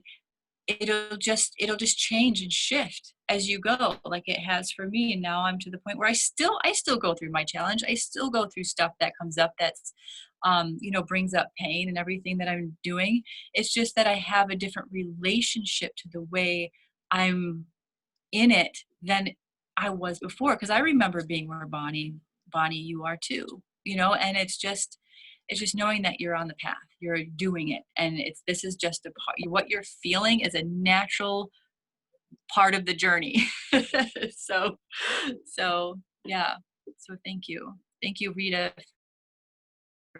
it'll just change and shift as you go, like it has for me. And now I'm to the point where I still go through my challenge. I still go through stuff that comes up, that's brings up pain and everything that I'm doing. It's just that I have a different relationship to the way I'm in it than I was before, because I remember being where Bonnie, you are too, and it's just knowing that you're on the path, you're doing it, and this is just a part. What you're feeling is a natural part of the journey. so so yeah, so thank you, Rita,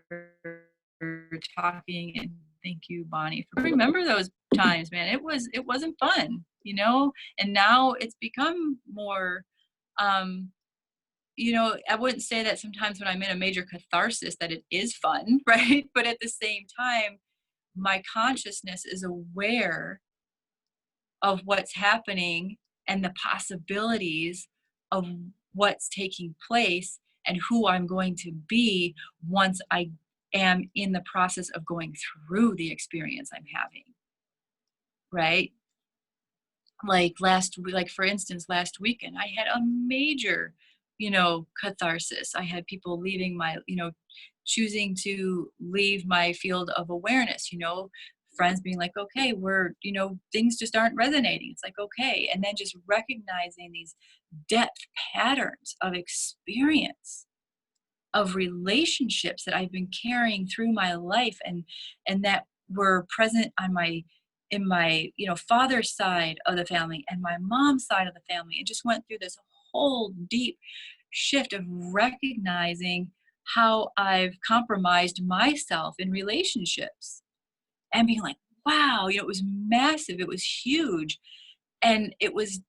for talking, and thank you, Bonnie, for remember those times, man. It wasn't fun, and now it's become more, um I wouldn't say that sometimes when I'm in a major catharsis that it is fun, right? But at the same time, my consciousness is aware of what's happening and the possibilities of what's taking place and who I'm going to be once I am in the process of going through the experience I'm having, right? Like for instance, last weekend I had a major catharsis. I had people leaving my choosing to leave my field of awareness, friends being like, okay, we're things just aren't resonating. It's like, okay. And then just recognizing these depth patterns of experience, of relationships that I've been carrying through my life, and that were present on my in my father's side of the family and my mom's side of the family, and just went through this whole deep shift of recognizing how I've compromised myself in relationships, and being like, wow, it was massive, it was huge. And it was,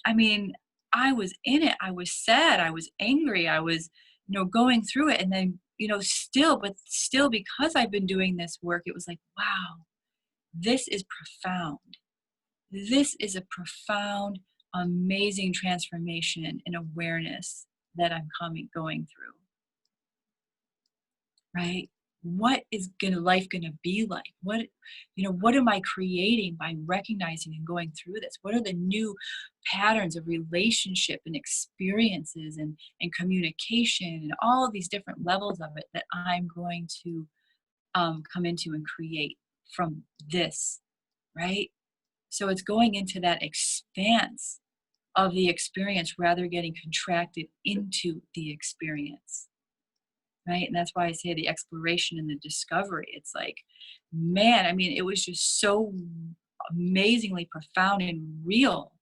I mean, I was in it, I was sad, I was angry, I was going through it. And then still because I've been doing this work, it was like, wow, this is profound. This is a profound, amazing transformation and awareness that I'm going through, right? what is life gonna be like? What am I creating by recognizing and going through this? What are the new patterns of relationship and experiences and communication and all of these different levels of it that I'm going to come into and create from this, right? So it's going into that expanse of the experience rather getting contracted into the experience, right? And that's why I say the exploration and the discovery. It's like, man, I mean, it was just so amazingly profound and real.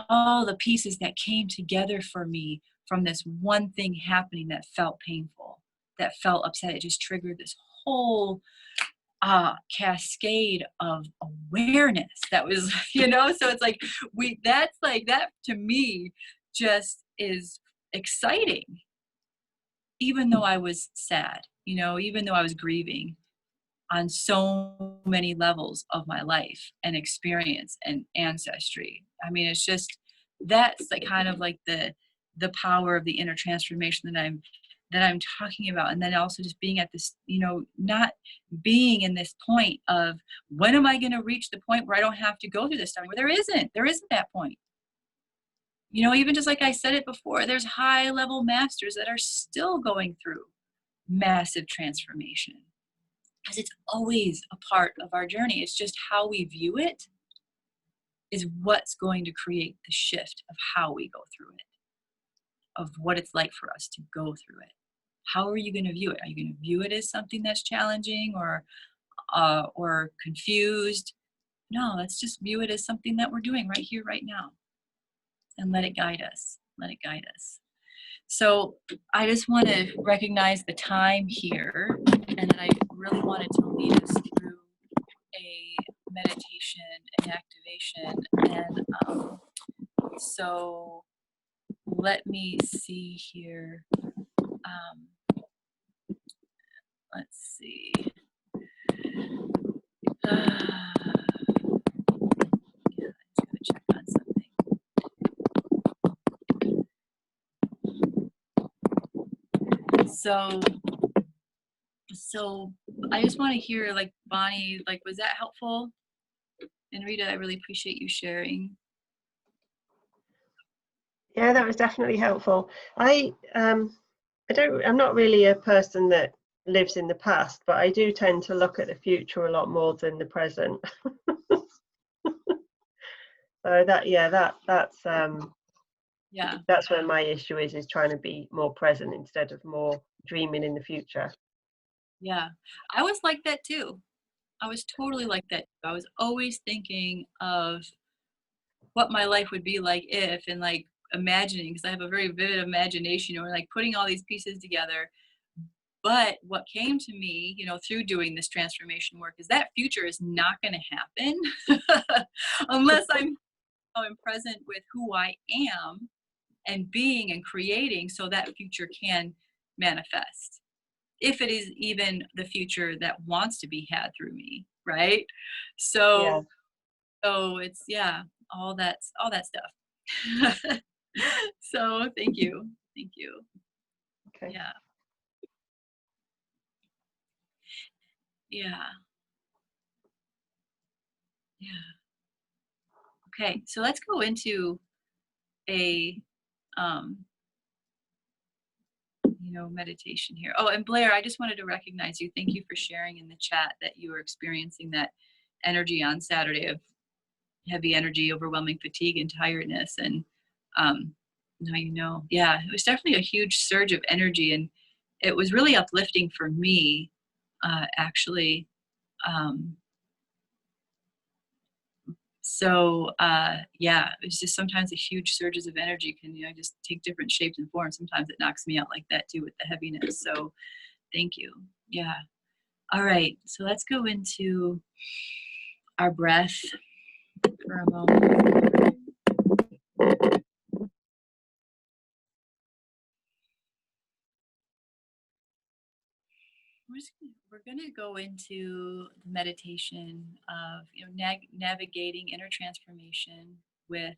All the pieces that came together for me from this one thing happening that felt painful, that felt upset. It just triggered this whole cascade of awareness that was, so it's like that's like that to me just is exciting, even though I was sad, even though I was grieving on so many levels of my life and experience and ancestry. I mean, it's just that's like kind of like the power of the inner transformation that I'm talking about. And then also just being at this, not being in this point of when am I going to reach the point where I don't have to go through this stuff? Where there isn't that point. Even just like I said it before, there's high level masters that are still going through massive transformation because it's always a part of our journey. It's just how we view it is what's going to create the shift of how we go through it, of what it's like for us to go through it. How are you going to view it? Are you going to view it as something that's challenging or confused? No, let's just view it as something that we're doing right here, right now, and let it guide us. Let it guide us. So I just want to recognize the time here, and then I really wanted to lead us through a meditation and activation. And so let me see here. Let's see. Yeah, I'm just going to check on something. So I just want to hear, like, Bonnie, like, was that helpful? And Rita, I really appreciate you sharing. Yeah, that was definitely helpful. I'm not really a person that lives in the past, but I do tend to look at the future a lot more than the present. So that's where my issue is trying to be more present instead of more dreaming in the future. Yeah, I was like that too. I was totally like that. I was always thinking of what my life would be like if, and like imagining, because I have a very vivid imagination, or like putting all these pieces together. But what came to me, through doing this transformation work is that future is not going to happen unless I'm present with who I am and being and creating so that future can manifest. If it is even the future that wants to be had through me, right? So it's all that stuff. So thank you. Okay. Yeah. Okay, so let's go into a meditation here. Oh, and Blair, I just wanted to recognize you. Thank you for sharing in the chat that you were experiencing that energy on Saturday of heavy energy, overwhelming fatigue and tiredness. And now it was definitely a huge surge of energy, and it was really uplifting for me, actually. It was just sometimes the huge surges of energy can just take different shapes and forms. Sometimes it knocks me out like that too with the heaviness. So thank you. Yeah. All right. So let's go into our breath for a moment. We're going to go into the meditation of navigating inner transformation with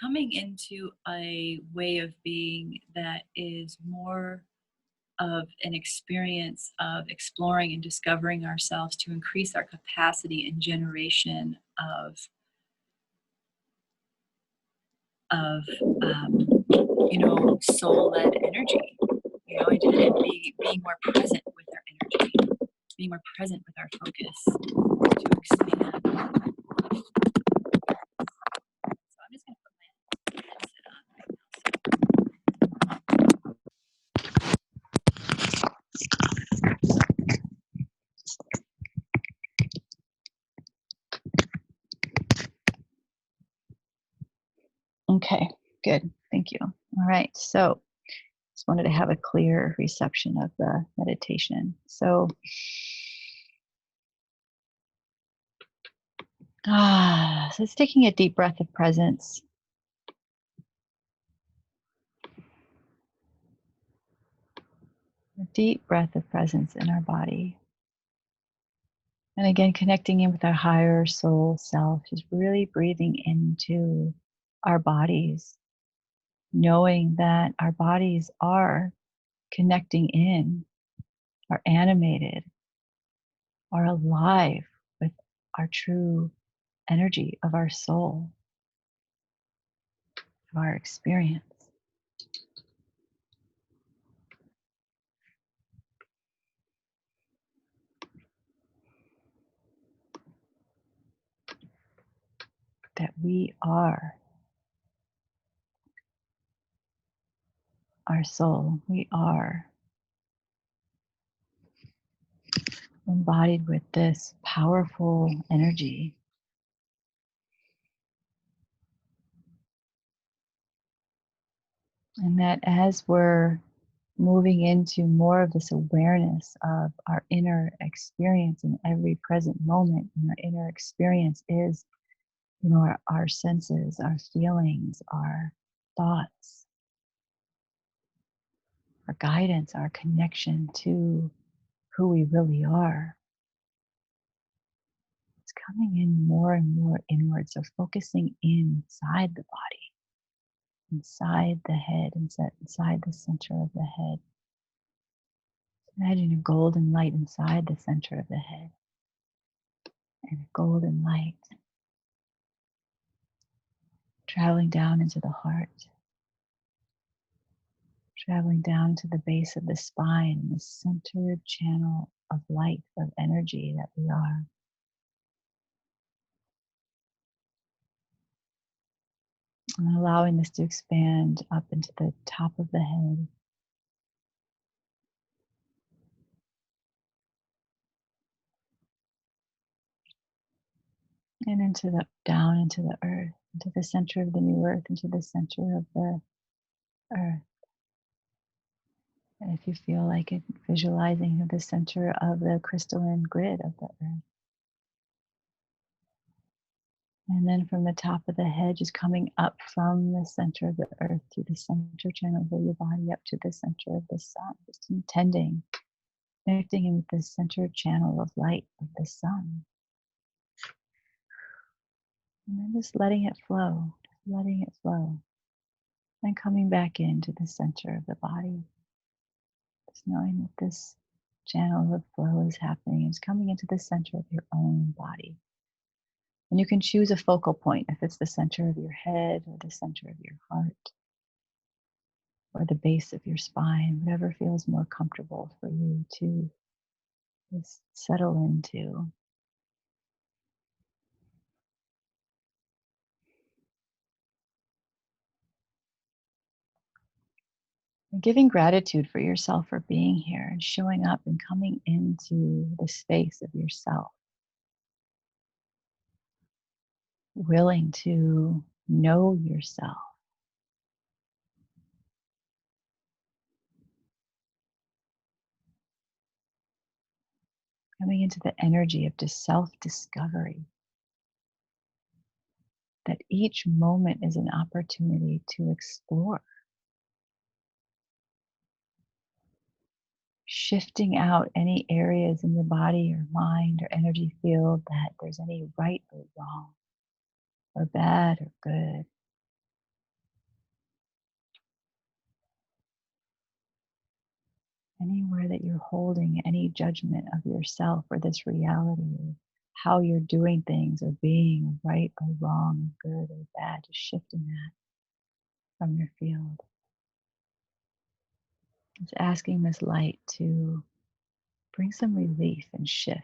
coming into a way of being that is more of an experience of exploring and discovering ourselves to increase our capacity and generation of soul-led energy, and being more present with our energy, being more present with our focus to expand. So I'm just going to put my headset on right now. Okay, good. Thank you. All right. So just wanted to have a clear reception of the meditation. So it's taking a deep breath of presence. A deep breath of presence in our body. And again, connecting in with our higher soul self, just really breathing into our bodies, knowing that our bodies are connecting in, are animated, are alive with our true energy of our soul, of our experience. That we are our soul. We are embodied with this powerful energy. And that as we're moving into more of this awareness of our inner experience in every present moment, and our inner experience is, our senses, our feelings, our thoughts, our guidance, our connection to who we really are. It's coming in more and more inward. So focusing inside the body, inside the head, inside the center of the head. Imagine a golden light inside the center of the head, and a golden light traveling down into the heart, traveling down to the base of the spine, and the centered channel of light, of energy that we are. And allowing this to expand up into the top of the head, and down into the earth, into the center of the new earth, into the center of the earth. And if you feel like it, visualizing the center of the crystalline grid of the earth. And then from the top of the head, just coming up from the center of the earth to the center channel of your body, up to the center of the sun, just intending, connecting in with the center channel of light of the sun. And then just letting it flow, letting it flow. And coming back into the center of the body. Just knowing that this channel of flow is happening. It's coming into the center of your own body. And you can choose a focal point if it's the center of your head or the center of your heart or the base of your spine, whatever feels more comfortable for you to just settle into. And giving gratitude for yourself for being here and showing up and coming into the space of yourself. Willing to know yourself. Coming into the energy of just self-discovery. That each moment is an opportunity to explore. Shifting out any areas in your body or mind or energy field that there's any right or wrong, or bad or good. Anywhere that you're holding any judgment of yourself or this reality or how you're doing things or being right or wrong or good or bad, just shifting that from your field. It's asking this light to bring some relief and shift.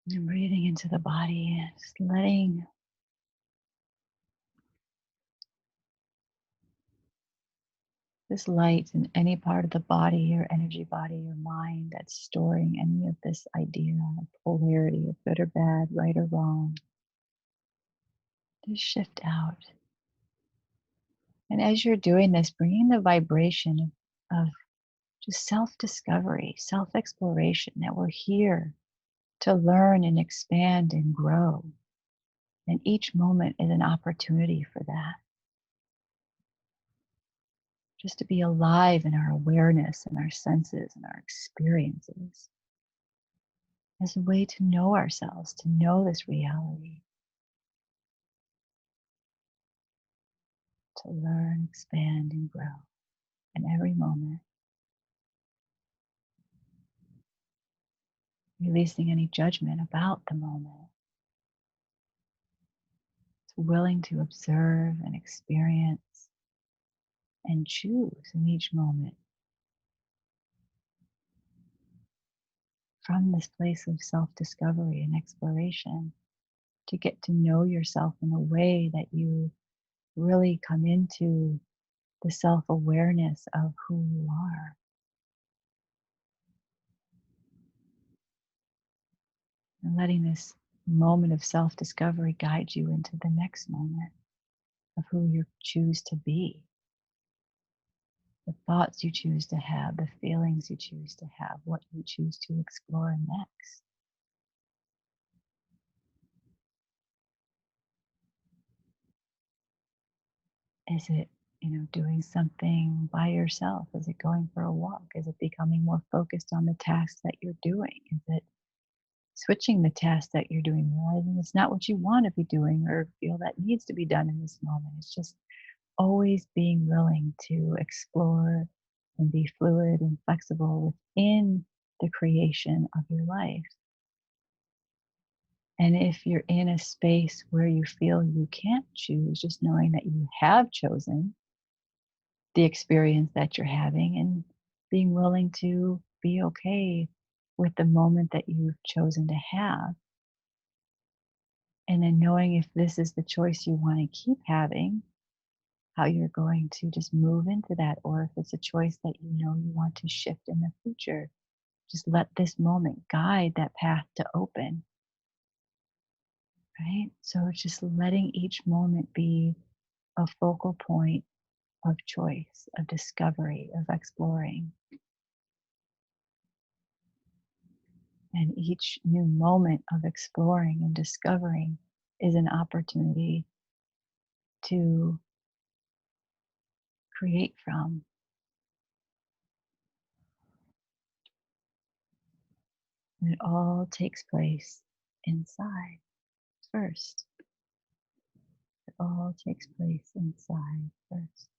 And breathing into the body, and just letting this light in any part of the body or energy body or mind that's storing any of this idea of polarity of good or bad, right or wrong, just shift out. And as you're doing this, bringing the vibration of just self discovery, self exploration, that we're here to learn and expand and grow. And each moment is an opportunity for that. Just to be alive in our awareness and our senses and our experiences as a way to know ourselves, to know this reality, to learn, expand, and grow in every moment, releasing any judgment about the moment. It's willing to observe and experience and choose in each moment from this place of self-discovery and exploration to get to know yourself in a way that you really come into the self-awareness of who you are. And letting this moment of self-discovery guide you into the next moment of who you choose to be, the thoughts you choose to have, the feelings you choose to have, what you choose to explore next. Is it, doing something by yourself? Is it going for a walk? Is it becoming more focused on the tasks that you're doing? Is it switching the task that you're doing, realizing it's not what you want to be doing or feel that needs to be done in this moment? It's just always being willing to explore and be fluid and flexible within the creation of your life. And if you're in a space where you feel you can't choose, just knowing that you have chosen the experience that you're having and being willing to be okay with the moment that you've chosen to have. And then knowing if this is the choice you want to keep having, how you're going to just move into that, or if it's a choice that you want to shift in the future. Just let this moment guide that path to open, right? So it's just letting each moment be a focal point of choice, of discovery, of exploring. And each new moment of exploring and discovering is an opportunity to create from. And it all takes place inside first. It all takes place inside first.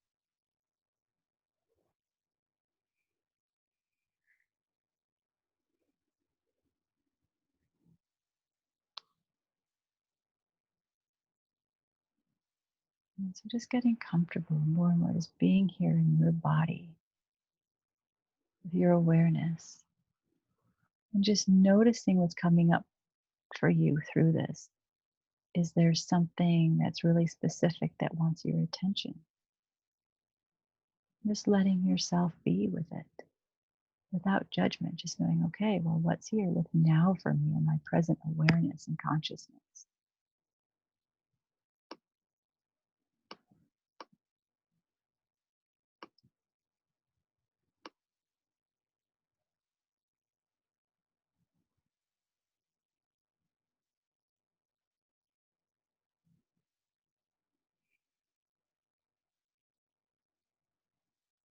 And so just getting comfortable more and more, just being here in your body, with your awareness, and just noticing what's coming up for you through this. Is there something that's really specific that wants your attention? Just letting yourself be with it without judgment, just knowing, okay, well, what's here? What's now for me in my present awareness and consciousness?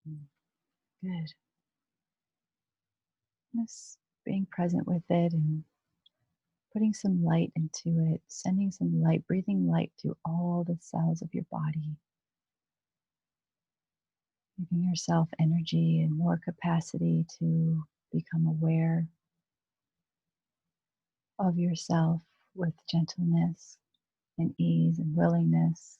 Mm. Good. Just being present with it and putting some light into it, sending some light, breathing light through all the cells of your body, giving yourself energy and more capacity to become aware of yourself with gentleness and ease and willingness.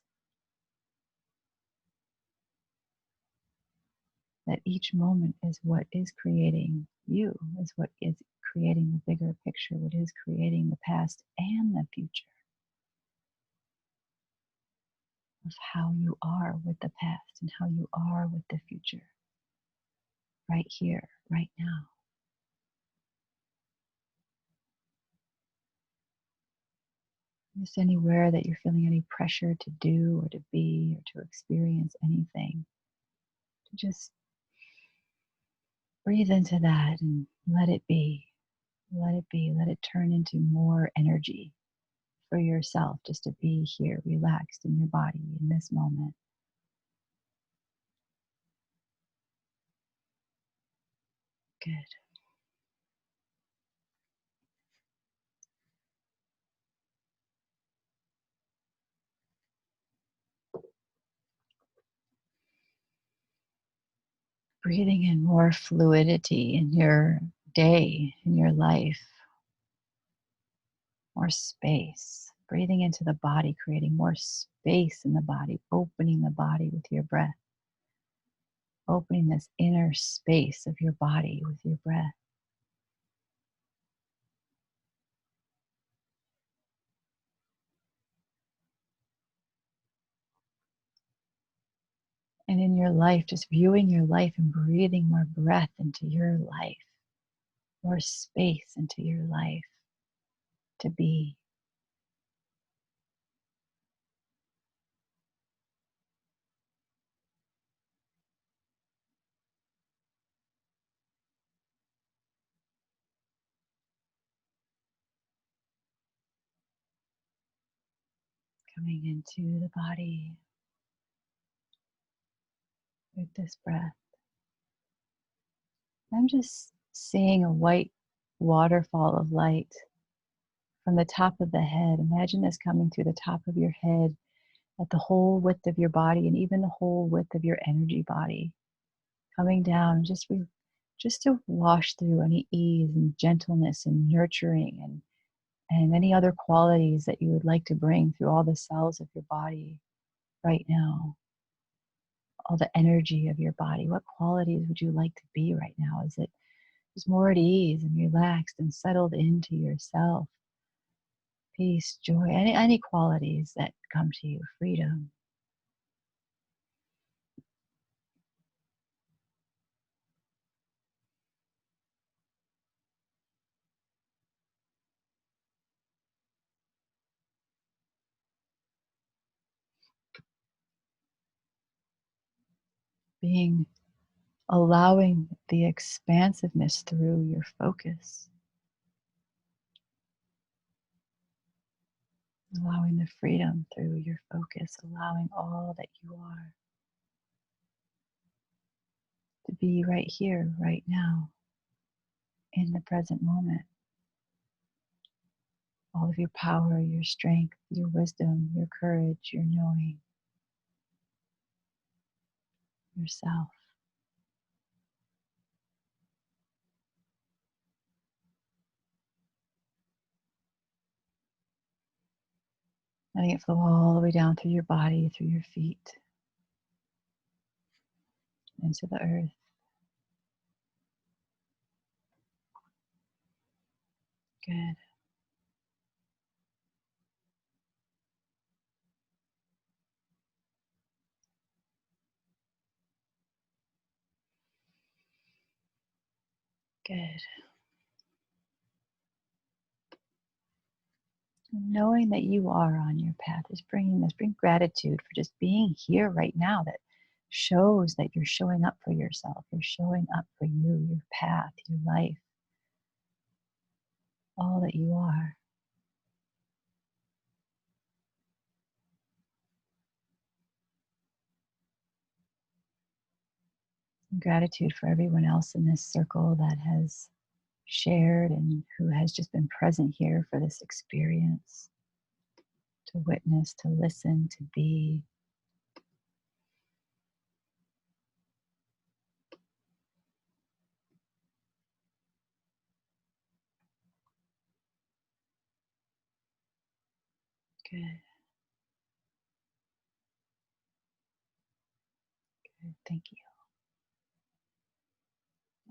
That each moment is what is creating you, is what is creating the bigger picture, what is creating the past and the future of how you are with the past and how you are with the future, right here, right now. Just anywhere that you're feeling any pressure to do or to be or to experience anything, to just breathe into that and let it be. Let it be. Let it turn into more energy for yourself just to be here, relaxed in your body in this moment. Good. Breathing in more fluidity in your day, in your life, more space. Breathing into the body, creating more space in the body, opening the body with your breath, opening this inner space of your body with your breath. And in your life, just viewing your life and breathing more breath into your life, more space into your life to be. Coming into the body with this breath. I'm just seeing a white waterfall of light from the top of the head. Imagine this coming through the top of your head at the whole width of your body and even the whole width of your energy body. Coming down just to wash through any ease and gentleness and nurturing and any other qualities that you would like to bring through all the cells of your body right now. All the energy of your body. What qualities would you like to be right now? Is it just more at ease and relaxed and settled into yourself? Peace, joy, any qualities that come to you, freedom. Allowing the expansiveness through your focus. Allowing the freedom through your focus, allowing all that you are to be right here, right now, in the present moment. All of your power, your strength, your wisdom, your courage, your knowing, yourself. Letting it flow all the way down through your body, through your feet, into the earth. Good. Good. Knowing that you are on your path is bring gratitude for just being here right now. That shows that you're showing up for yourself. You're showing up for you, your path, your life, all that you are. Gratitude for everyone else in this circle that has shared and who has just been present here for this experience, to witness, to listen, to be. Good. Good. Thank you.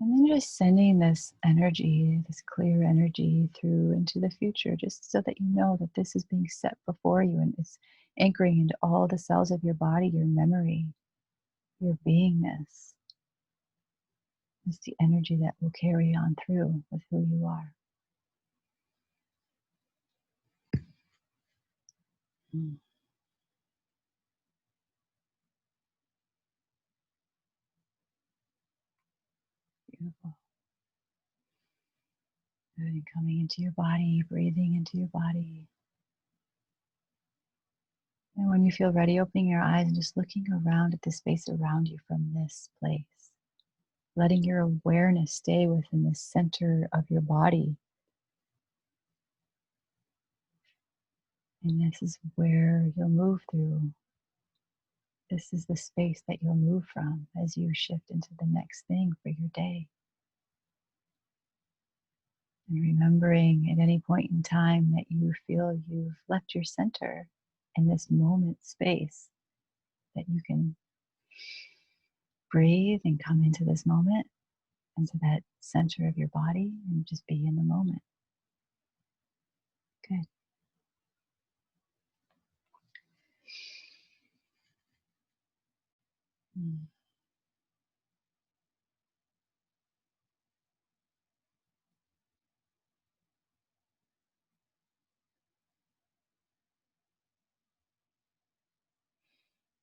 And then just sending this energy, this clear energy through into the future, just so that you know that this is being set before you and it's anchoring into all the cells of your body, your memory, your beingness. It's the energy that will carry on through with who you are. Mm, beautiful. Good. And coming into your body, breathing into your body. And when you feel ready, opening your eyes and just looking around at the space around you from this place. Letting your awareness stay within the center of your body. And this is where you'll move through. This is the space that you'll move from as you shift into the next thing for your day. And remembering at any point in time that you feel you've left your center in this moment space, that you can breathe and come into this moment, into that center of your body, and just be in the moment. Good. Mm.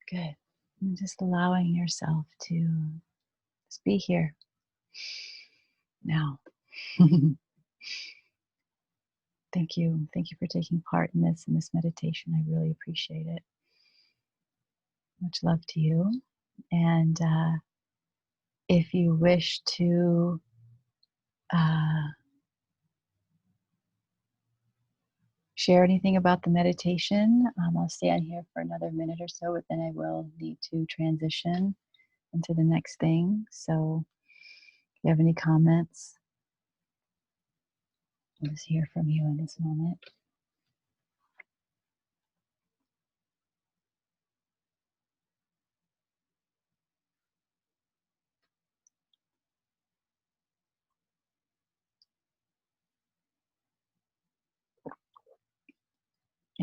Good. And just allowing yourself to just be here now. Thank you. Thank you for taking part in this meditation. I really appreciate it. Much love to you. And if you wish to share anything about the meditation, I'll stay on here for another minute or so, but then I will need to transition into the next thing. So if you have any comments, I'll just hear from you in this moment.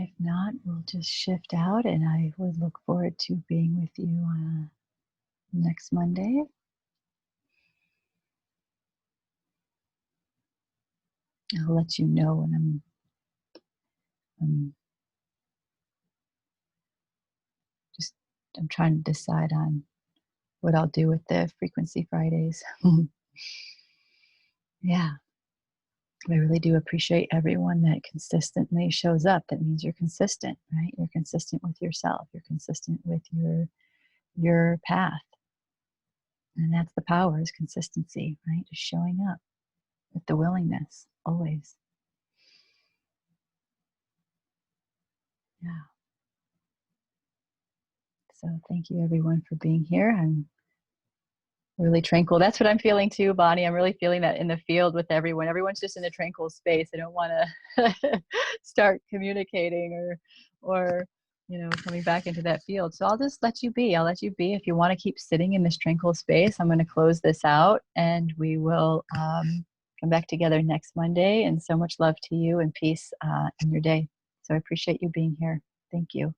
If not, we'll just shift out, and I would look forward to being with you next Monday. I'll let you know when I'm trying to decide on what I'll do with the Frequency Fridays. Yeah, I really do appreciate everyone that consistently shows up. That means you're consistent, right? You're consistent with yourself. You're consistent with your path. And that's the power, is consistency, right? Just showing up with the willingness, always. Yeah. So thank you everyone for being here. I'm really tranquil. That's what I'm feeling too, Bonnie. I'm really feeling that in the field with everyone. Everyone's just in a tranquil space. I don't want to start communicating or coming back into that field. So I'll just let you be. I'll let you be. If you want to keep sitting in this tranquil space, I'm going to close this out, and we will come back together next Monday. And so much love to you and peace in your day. So I appreciate you being here. Thank you.